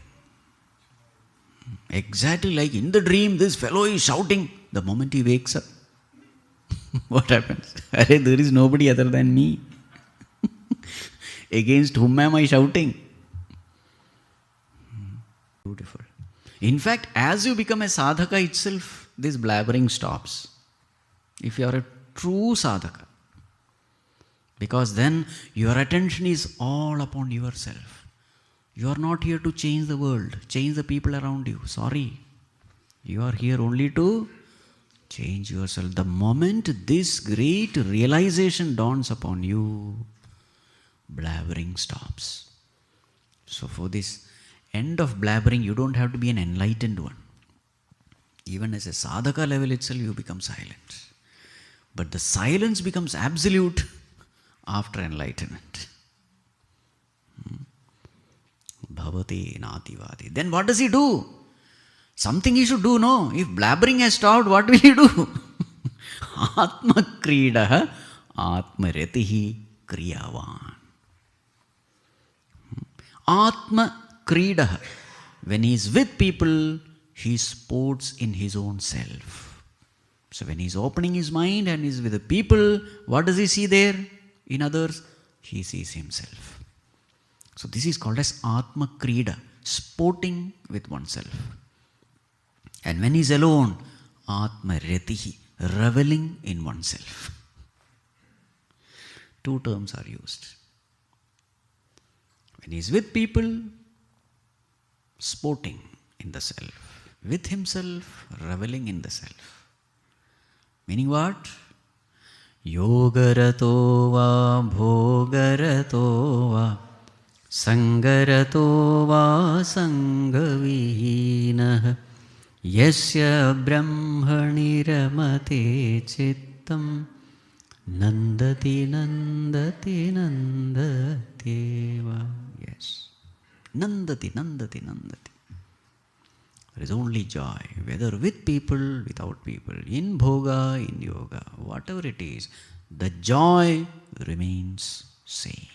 S1: Exactly like in the dream, this fellow is shouting. The moment he wakes up, what happens? There is nobody other than me. Against whom am I shouting? Beautiful. In fact, as you become a sadhaka itself, this blabbering stops. If you are a true sadhaka. Because then your attention is all upon yourself. You are not here to change the world, change the people around you. Sorry. You are here only to change yourself. The moment this great realization dawns upon you, blabbering stops. So for this end of blabbering, you don't have to be an enlightened one. Even as a sadhaka level itself, you become silent. But the silence becomes absolute after enlightenment. Bhavate nativadi. Then what does he do? Something he should do, no? If blabbering has stopped, what will he do? Atma kridaha atma retihi kriyavan. Atma kridaha. When he is with people, he sports in his own self. So when he is opening his mind and is with the people, what does he see there? In others, he sees himself. So this is called as Atma Krida, sporting with oneself. And when he is alone, Atma Retihi, reveling in oneself. Two terms are used. When he is with people, sporting in the self. With himself, reveling in the self. Meaning what? Yogarato va bhogarato va Sangarato va sangavihīnah yasya brahmani ramate chittam nandati nandati nandateva. Yes. Nandati, nandati, nandati. There is only joy, whether with people, without people, in bhoga, in yoga, whatever it is, the joy remains same.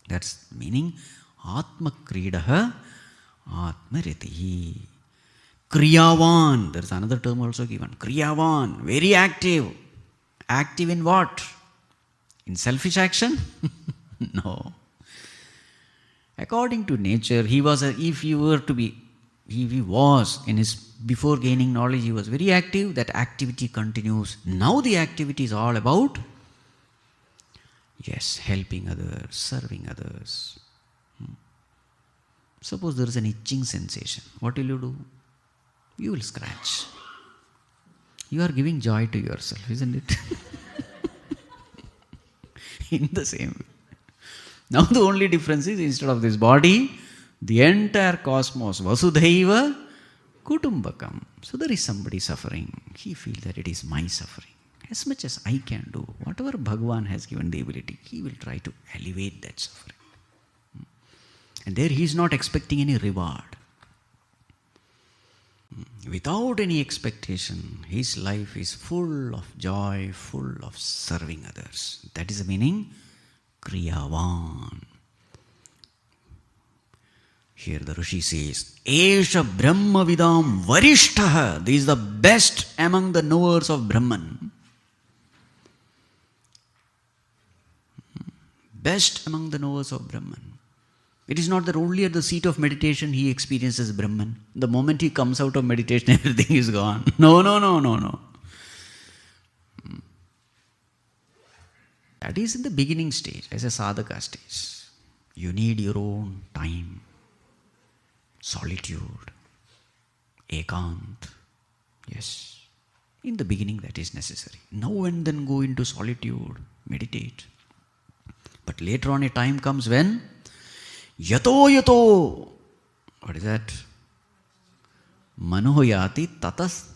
S1: That's meaning Atma Kridaha Atma Ritihi. Kriyavan. There's another term also given. Kriyavan. Very active. Active in what? In selfish action? No. According to nature, he was if he was in his before gaining knowledge, he was very active. That activity continues. Now the activity is all about helping others, serving others. Suppose there is an itching sensation. What will you do? You will scratch. You are giving joy to yourself, isn't it? In the same way. Now the only difference is, instead of this body, the entire cosmos, Vasudhaiva Kutumbakam. So there is somebody suffering. He feels that it is my suffering. As much as I can do, whatever Bhagavan has given the ability, he will try to alleviate that suffering. And there he is not expecting any reward. Without any expectation, his life is full of joy, full of serving others. That is the meaning, Kriyavan. Here the Rishi says, Esha Brahma Vidam Varishtaha. This is the best among the knowers of Brahman. Best among the knowers of Brahman. It is not that only at the seat of meditation he experiences Brahman. The moment he comes out of meditation, everything is gone. No. That is in the beginning stage, as a sadhaka stage. You need your own time, solitude, ekant. Yes. In the beginning that is necessary. Now and then go into solitude, meditate. But later on a time comes when yato, what is that? Manoyati tatas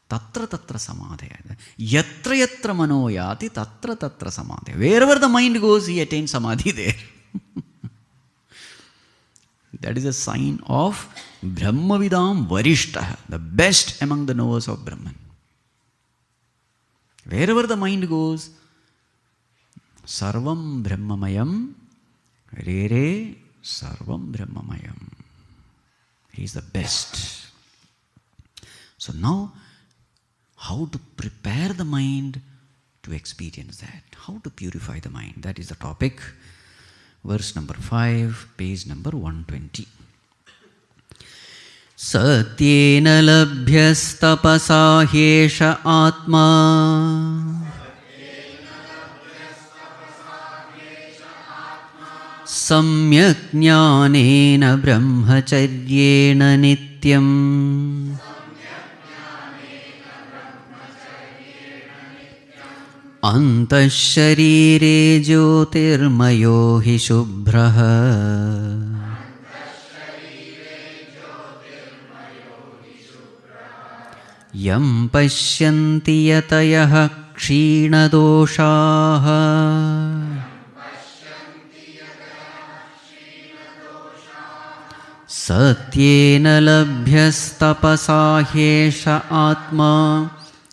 S1: tatra tatra samadhaya. Yatra yatra manoyati tatra tatra samadhaya. Wherever the mind goes, he attains samadhi there. That is a sign of Brahmavidam Varishtaha, the best among the knowers of Brahman. Wherever the mind goes, Sarvam Brahmamayam, Rere Sarvam Brahmamayam. He is the best. So now, how to prepare the mind to experience that? How to purify the mind? That is the topic. Verse number 5, page number 120. Satyena labhyastapasa hesha atma samyak jnanena brahmacharyena nityam antah sharire jyotirmayo hi shubhraha yam pashyanti yatayah kshinadoshaha satyena labhyastapasa hesha atma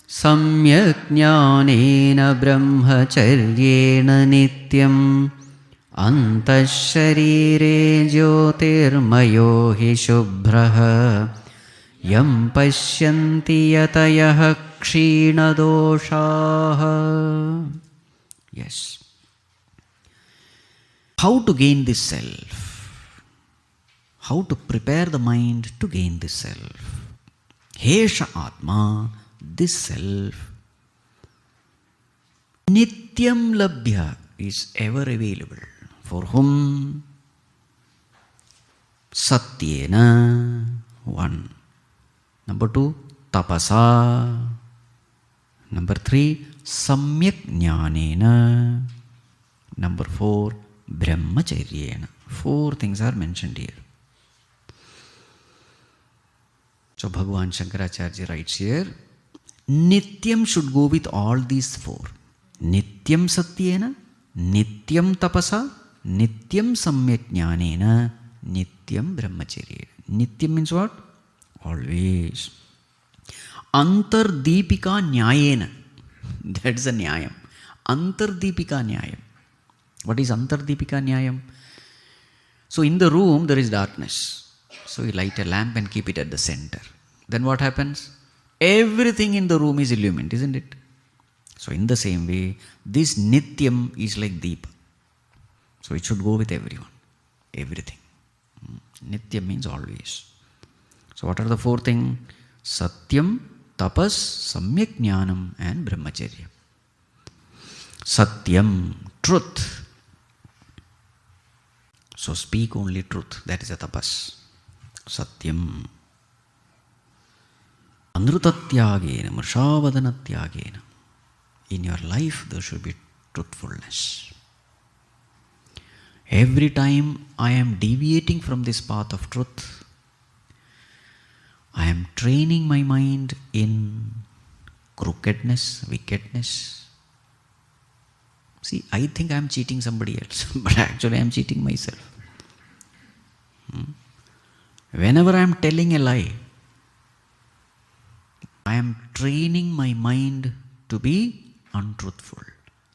S1: samyak jnanena brahmacharyena nityam antah sharire jyotirmayo hi shubhraha yam pashyanti yatayah kshinadoshaha. Yes. How to gain this self? How to prepare the mind to gain this self? Hesha Atma, this self, Nityam Labhya, is ever available. For whom? Satyena, one. Number 2, Tapasa. Number 3, Samyak Jnanena. Number 4, Brahmacharyena. 4 things are mentioned here. So Bhagavan Shankaracharya writes here, Nityam should go with all these 4. Nityam Satyena, Nityam Tapasa, Nityam Samyak Jnanena, Nityam Brahmacharya. Nityam means what? Always. Antardipika Nyayena. That is a Nyayam. Antardipika Nyayam. What is Antardipika Nyayam? So in the room there is darkness. So you light a lamp and keep it at the center. Then what happens? Everything in the room is illumined, isn't it? So in the same way, this Nityam is like Deepa. So it should go with everyone. Everything. Nityam means always. So what are the 4 things? Satyam, Tapas, Samyak Jnanam and Brahmacharya. Satyam, truth. So speak only truth. That is a tapas. Satyam. Anrutatyagena, Mrshavadanathyagena. In your life there should be truthfulness. Every time I am deviating from this path of truth, I am training my mind in crookedness, wickedness. See, I think I am cheating somebody else, but actually I am cheating myself. Whenever I am telling a lie, I am training my mind to be untruthful.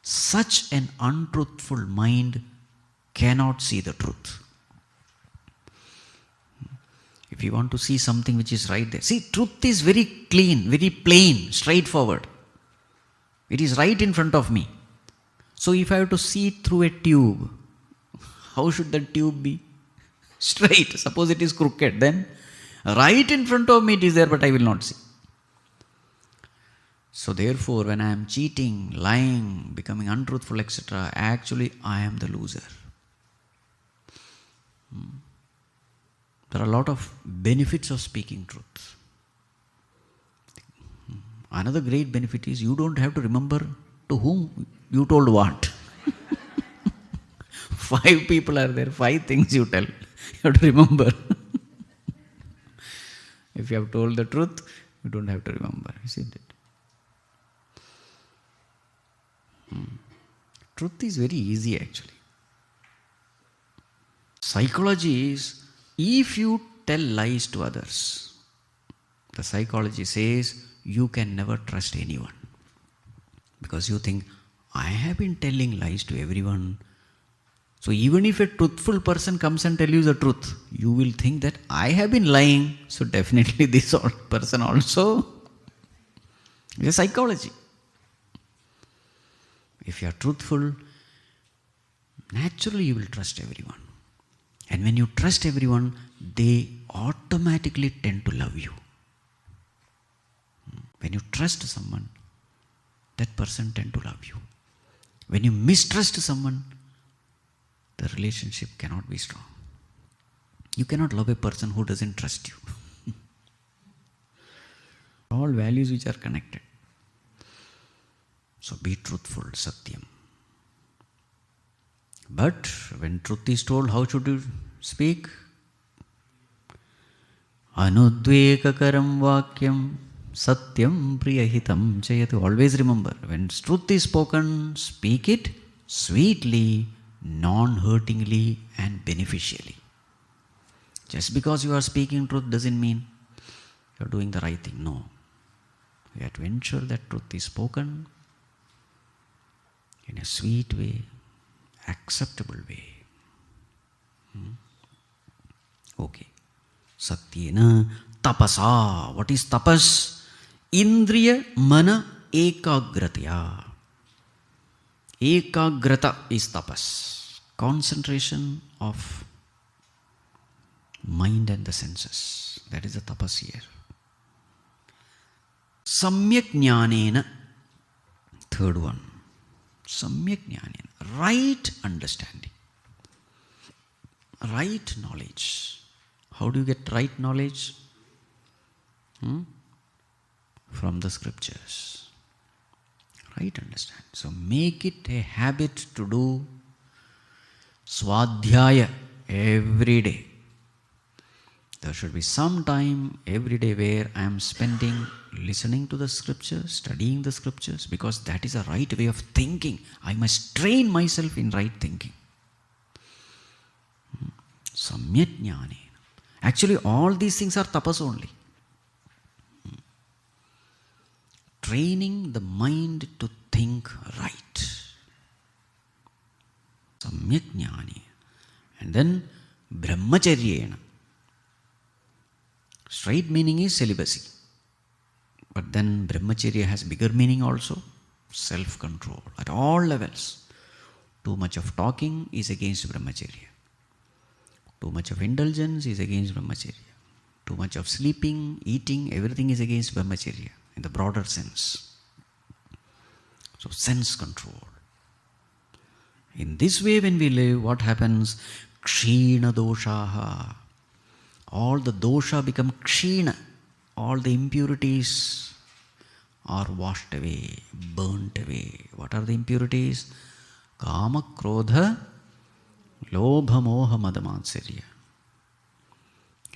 S1: Such an untruthful mind cannot see the truth. If you want to see something which is right there, see, truth is very clean, very plain, straightforward. It is right in front of me. So if I have to see it through a tube, how should that tube be? Straight. Suppose it is crooked, then right in front of me it is there, but I will not see. So therefore, when I am cheating, lying, becoming untruthful, etc., actually I am the loser. There are a lot of benefits of speaking truth. Another great benefit is you don't have to remember to whom you told what. 5 people are there, 5 things you tell. You have to remember. If you have told the truth, you don't have to remember, isn't it? Truth is very easy actually. Psychology is, if you tell lies to others, the psychology says you can never trust anyone. Because you think, I have been telling lies to everyone. So even if a truthful person comes and tells you the truth, you will think that I have been lying. So definitely this person also. It's a psychology. If you are truthful, naturally you will trust everyone. And when you trust everyone, they automatically tend to love you. When you trust someone, that person tends to love you. When you mistrust someone, the relationship cannot be strong. You cannot love a person who doesn't trust you. All values which are connected. So be truthful, satyam. But when truth is told, how should you speak? Anudvekakaram vakyam satyam priyahitam chayatu. Always remember, when truth is spoken, speak it sweetly, non-hurtingly and beneficially. Just because you are speaking truth doesn't mean you are doing the right thing. No. You have to ensure that truth is spoken in a sweet way, acceptable way. Okay. Satyena tapasa. What is tapas? Indriya mana ekagratya. Ekagrata is tapas. Concentration of mind and the senses. That is the tapas here. Samyak jnanena. Third one. Samyak jnanena. Right understanding. Right knowledge. How do you get right knowledge? From the scriptures. Right understand. So make it a habit to do swadhyaya every day. There should be some time every day where I am spending listening to the scriptures, studying the scriptures, because that is a right way of thinking. I must train myself in right thinking. Samyak jnanena. Actually, all these things are tapas only. Training the mind to think right. Samyak jnanena. And then brahmacharyena. Straight meaning is celibacy. But then brahmacharya has bigger meaning also. Self-control at all levels. Too much of talking is against brahmacharya. Too much of indulgence is against brahmacharya. Too much of sleeping, eating, everything is against brahmacharya in the broader sense. So sense control. In this way when we live, what happens? Kshina doshaha. All the dosha become kshina. All the impurities are washed away, burnt away. What are the impurities? Kama, krodha, lobha, moha, madamatsarya.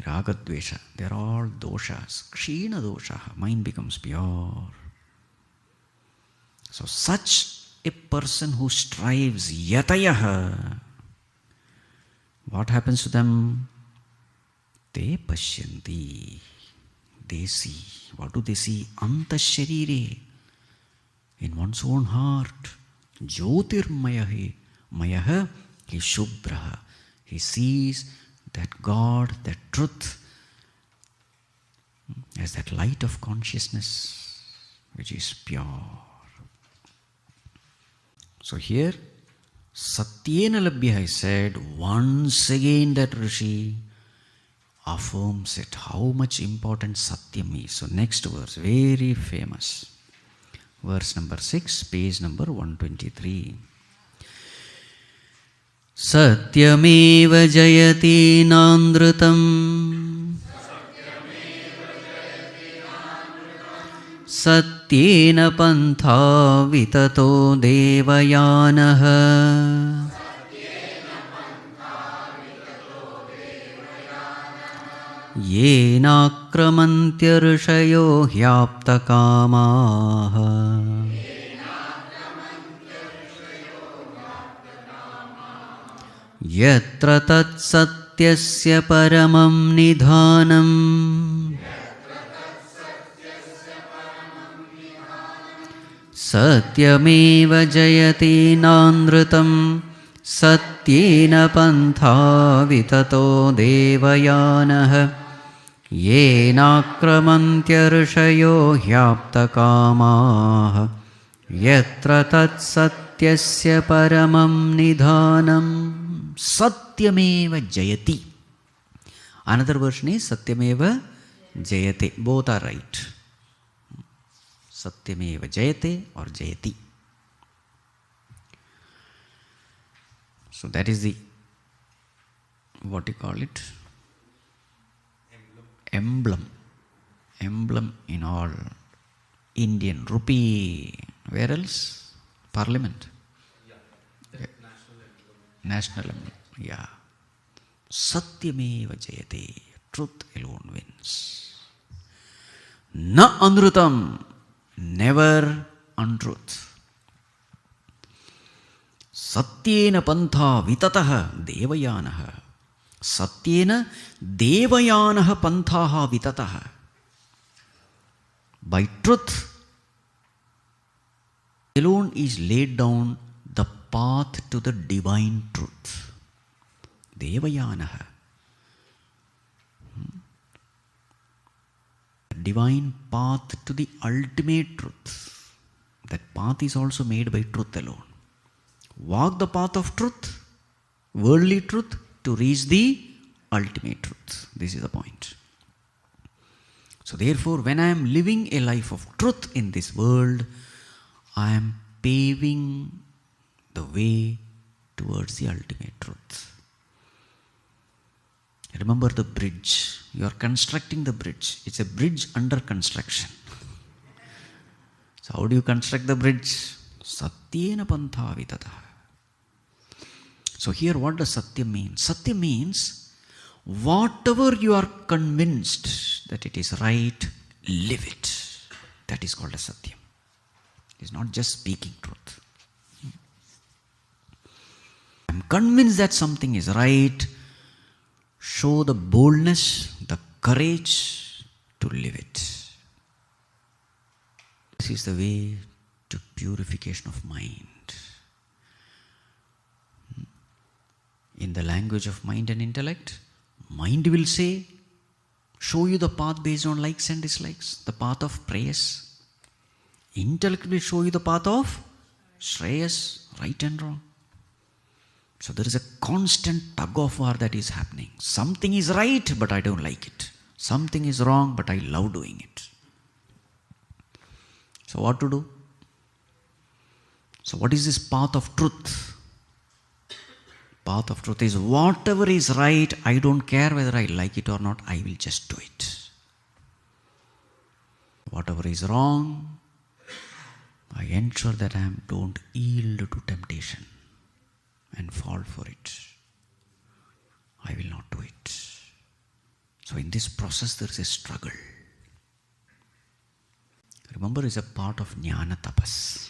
S1: Raga, dvesha. They are all doshas. Kshina doshaha. Mind becomes pure. So such a person who strives yatayaha, what happens to them? Te pashyanti. They see. What do they see? Anta sharire. In one's own heart. Jyotirmayahi. Mayaha is shubhraha. He sees that God, that truth, as that light of consciousness, which is pure. So here, Satyena Labhya is said, once again that Rishi affirms it, how much important Satyam is. So next verse, very famous. verse number 6, page number 123. Satyameva jayati nandrutam satyena pantha vitato devayanaha येनाक्रमन्त्यर्षयो ह्याप्तकामाः यत्र तत्सत्यस्य परमं निधानम् सत्यमेव जयति नानृतं सत्येन पन्था विततो देवयानः येनाक्रमन्त्यर्षयो ह्याप्तकामाः यत्र तत्सत्यस्य परमं निधानम् Satyameva jayati. Another version is Satyameva jayate. Both are right. Satyameva jayate or jayati. So that is the, what you call it? Emblem. Emblem in all Indian rupee. Where else? Parliament. National emblem. Yeah. Satyameva jayate. Truth alone wins. Na anrutam. Never untruth. Satyena pantha vitataha devayanaha. Satyena devayanaha panthaha vitataha. By truth alone is laid down the path to the divine truth. Devayanaha. Divine path to the ultimate truth. That path is also made by truth alone. Walk the path of truth, worldly truth, to reach the ultimate truth. This is the point. So therefore, when I am living a life of truth in this world, I am paving the way towards the ultimate truth. Remember the bridge. You are constructing the bridge. It's a bridge under construction. So how do you construct the bridge? Satyena pantha vitataha. So here what does Satya mean? Satya means whatever you are convinced that it is right, live it. That is called as Satyam. It is not just speaking truth. I am convinced that something is right. Show the boldness, the courage to live it. This is the way to purification of mind. In the language of mind and intellect, mind will say, show you the path based on likes and dislikes, the path of prayas. Intellect will show you the path of shreyas, right and wrong. So there is a constant tug of war that is happening. Something is right, but I don't like it. Something is wrong, but I love doing it. So what to do? So what is this path of truth? Path of truth is whatever is right, I don't care whether I like it or not, I will just do it. Whatever is wrong, I ensure that I don't yield to temptation and fall for it. I will not do it. So in this process there is a struggle. Remember, it's a part of jnana tapas.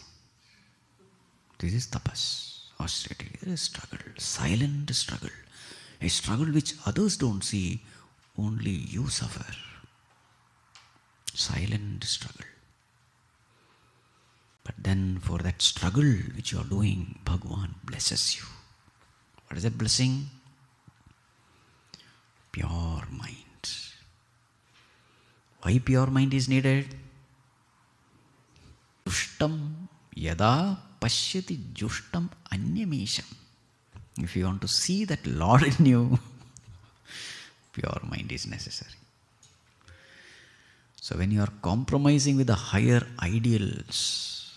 S1: This is tapas, austerity. There is struggle, silent struggle. A struggle which others don't see, only you suffer. Silent struggle. But then for that struggle which you are doing, Bhagavan blesses you. What is that blessing? Pure mind. Why pure mind is needed? Jushtam yada pashyati jushtam anyamesham. If you want to see that Lord in you, pure mind is necessary. So when you are compromising with the higher ideals,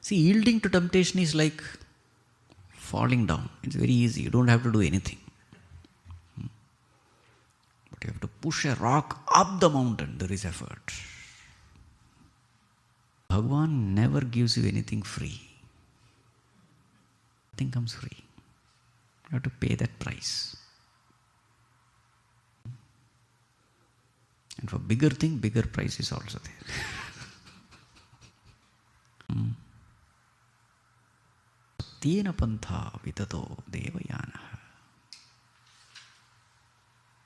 S1: See, yielding to temptation is like falling down. It's very easy. You don't have to do anything. But you have to push a rock up the mountain. There is effort. Bhagavan never gives you anything free. Nothing comes free. You have to pay that price. And for bigger thing, bigger price is also there. Tena pantha vitato devayana.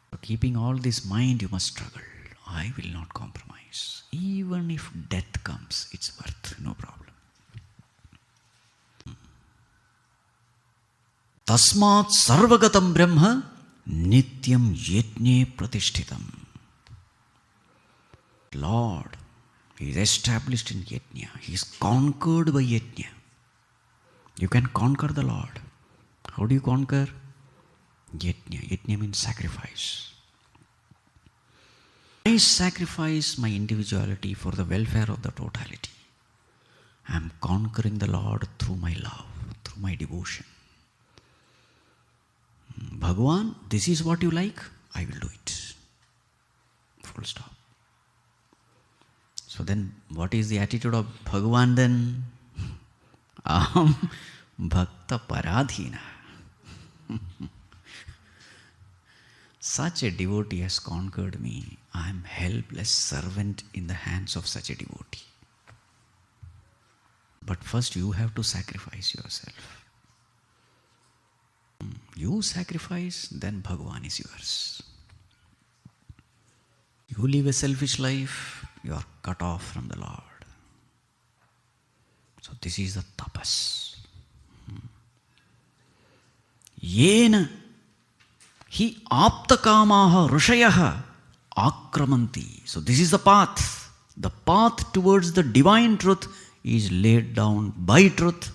S1: So keeping all this mind, you must struggle. I will not compromise. Even if death comes, it's worth, no problem. Tasmat sarvagatam brahma nityam yajne pratishtitam. Lord, He is established in yajna. He is conquered by yajna. You can conquer the Lord. How do you conquer? Yajna. Yajna means sacrifice. I sacrifice my individuality for the welfare of the totality. I am conquering the Lord through my love, through my devotion. Bhagavan, this is what you like, I will do it. Full stop. So then, what is the attitude of Bhagavan then? Aham bhakta paradhina. Such a devotee has conquered me. I am helpless servant in the hands of such a devotee. But first you have to sacrifice yourself. You sacrifice, then Bhagavan is yours. You live a selfish life, you are cut off from the Lord. So this is the tapas. Yena hi aptakamaha rushayaha akramanti. So this is the path. The path towards the divine truth is laid down by truth.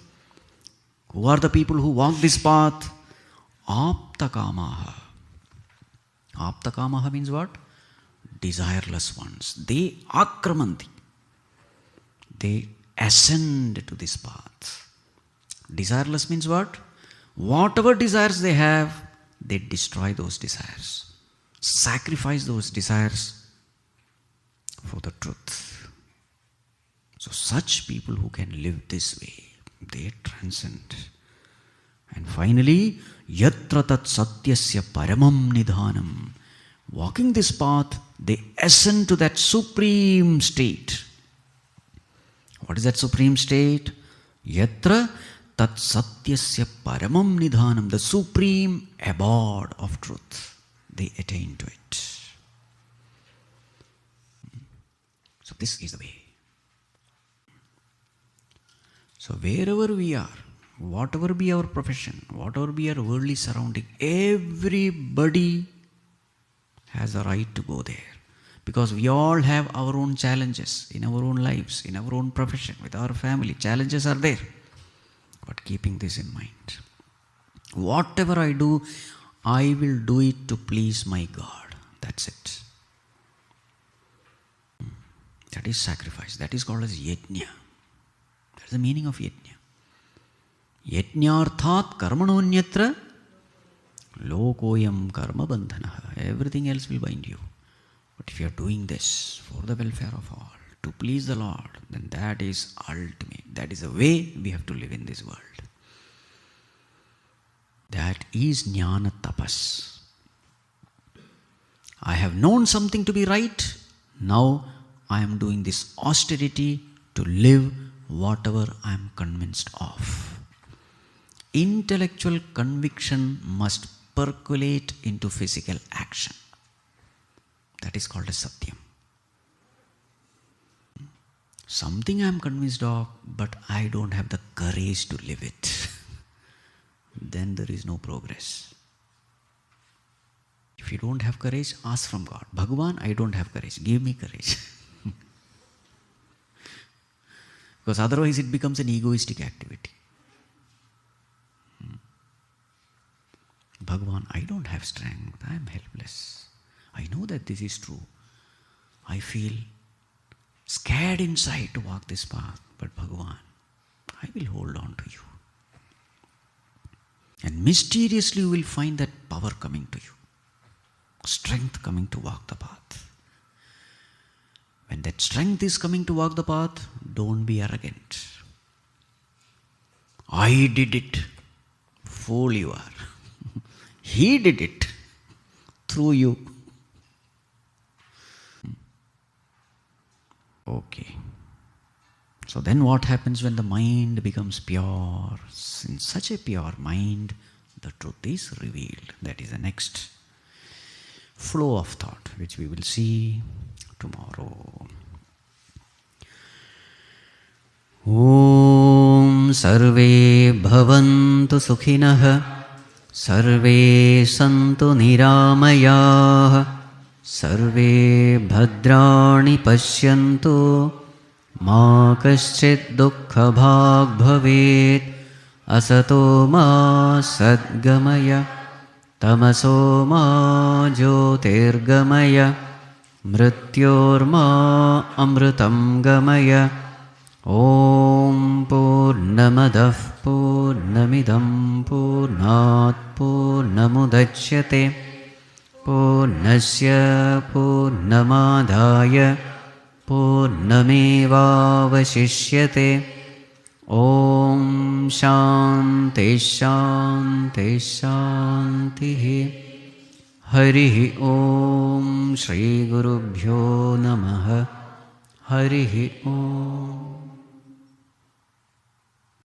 S1: Who are the people who walk this path? Aptakamaha. Aptakamaha means what? Desireless ones. They akramanti. They ascend to this path. Desireless means what? Whatever desires they have, they destroy those desires. Sacrifice those desires for the truth. So such people who can live this way, they transcend. And finally, yatra tat satyasya paramam nidhanam. Walking this path, they ascend to that supreme state. What is that supreme state? Yatra tat satyasya paramam nidhanam. The supreme abode of truth. They attain to it. So this is the way. So wherever we are, whatever be our profession, whatever be our worldly surrounding, everybody has a right to go there. Because we all have our own challenges in our own lives, in our own profession, with our family. Challenges are there. But keeping this in mind, whatever I do, I will do it to please my God. That's it. That is sacrifice. That is called as yajna. That's the meaning of yajna. Yajnarthat karmanonyatra lokoyam karma bandhanaha. Everything else will bind you. But if you are doing this for the welfare of all, to please the Lord, then that is ultimate. That is the way we have to live in this world. That is jnana tapas. I have known something to be right. Now I am doing this austerity to live whatever I am convinced of. Intellectual conviction must percolate into physical action. That is called as satyam. Something I am convinced of, but I don't have the courage to live it. Then there is no progress. If you don't have courage, ask from God. Bhagavan, I don't have courage. Give me courage. Because otherwise it becomes an egoistic activity. Bhagavan, I don't have strength. I am helpless. I know that this is true. I feel scared inside to walk this path. But Bhagavan, will hold on to you. And mysteriously you will find that power coming to you, strength coming to walk the path. When that strength is coming to walk the path, don't be arrogant. I did it. Fool you are. He did it through you. Okay. So then what happens when the mind becomes pure? In such a pure mind, the truth is revealed. That is the next flow of thought, which we will see tomorrow. Om Sarve Bhavantu Sukhinah Sarve Santu Niramayah Sarve Bhadrani Pashyantu Ma Kaschid Dukkha Bhag Bhavet Asato Ma Sadgamaya Tamaso Ma Jyotirgamaya Mrityorma Amritam Gamaya Om Purnamadah Purnamidam Purnat Purnamudachyate Purnasya Purnamadhaya Purnamevavashishyate Om Shanti Shanti Shanti Harihi Om Shri Gurubhyo Namaha Harihi Om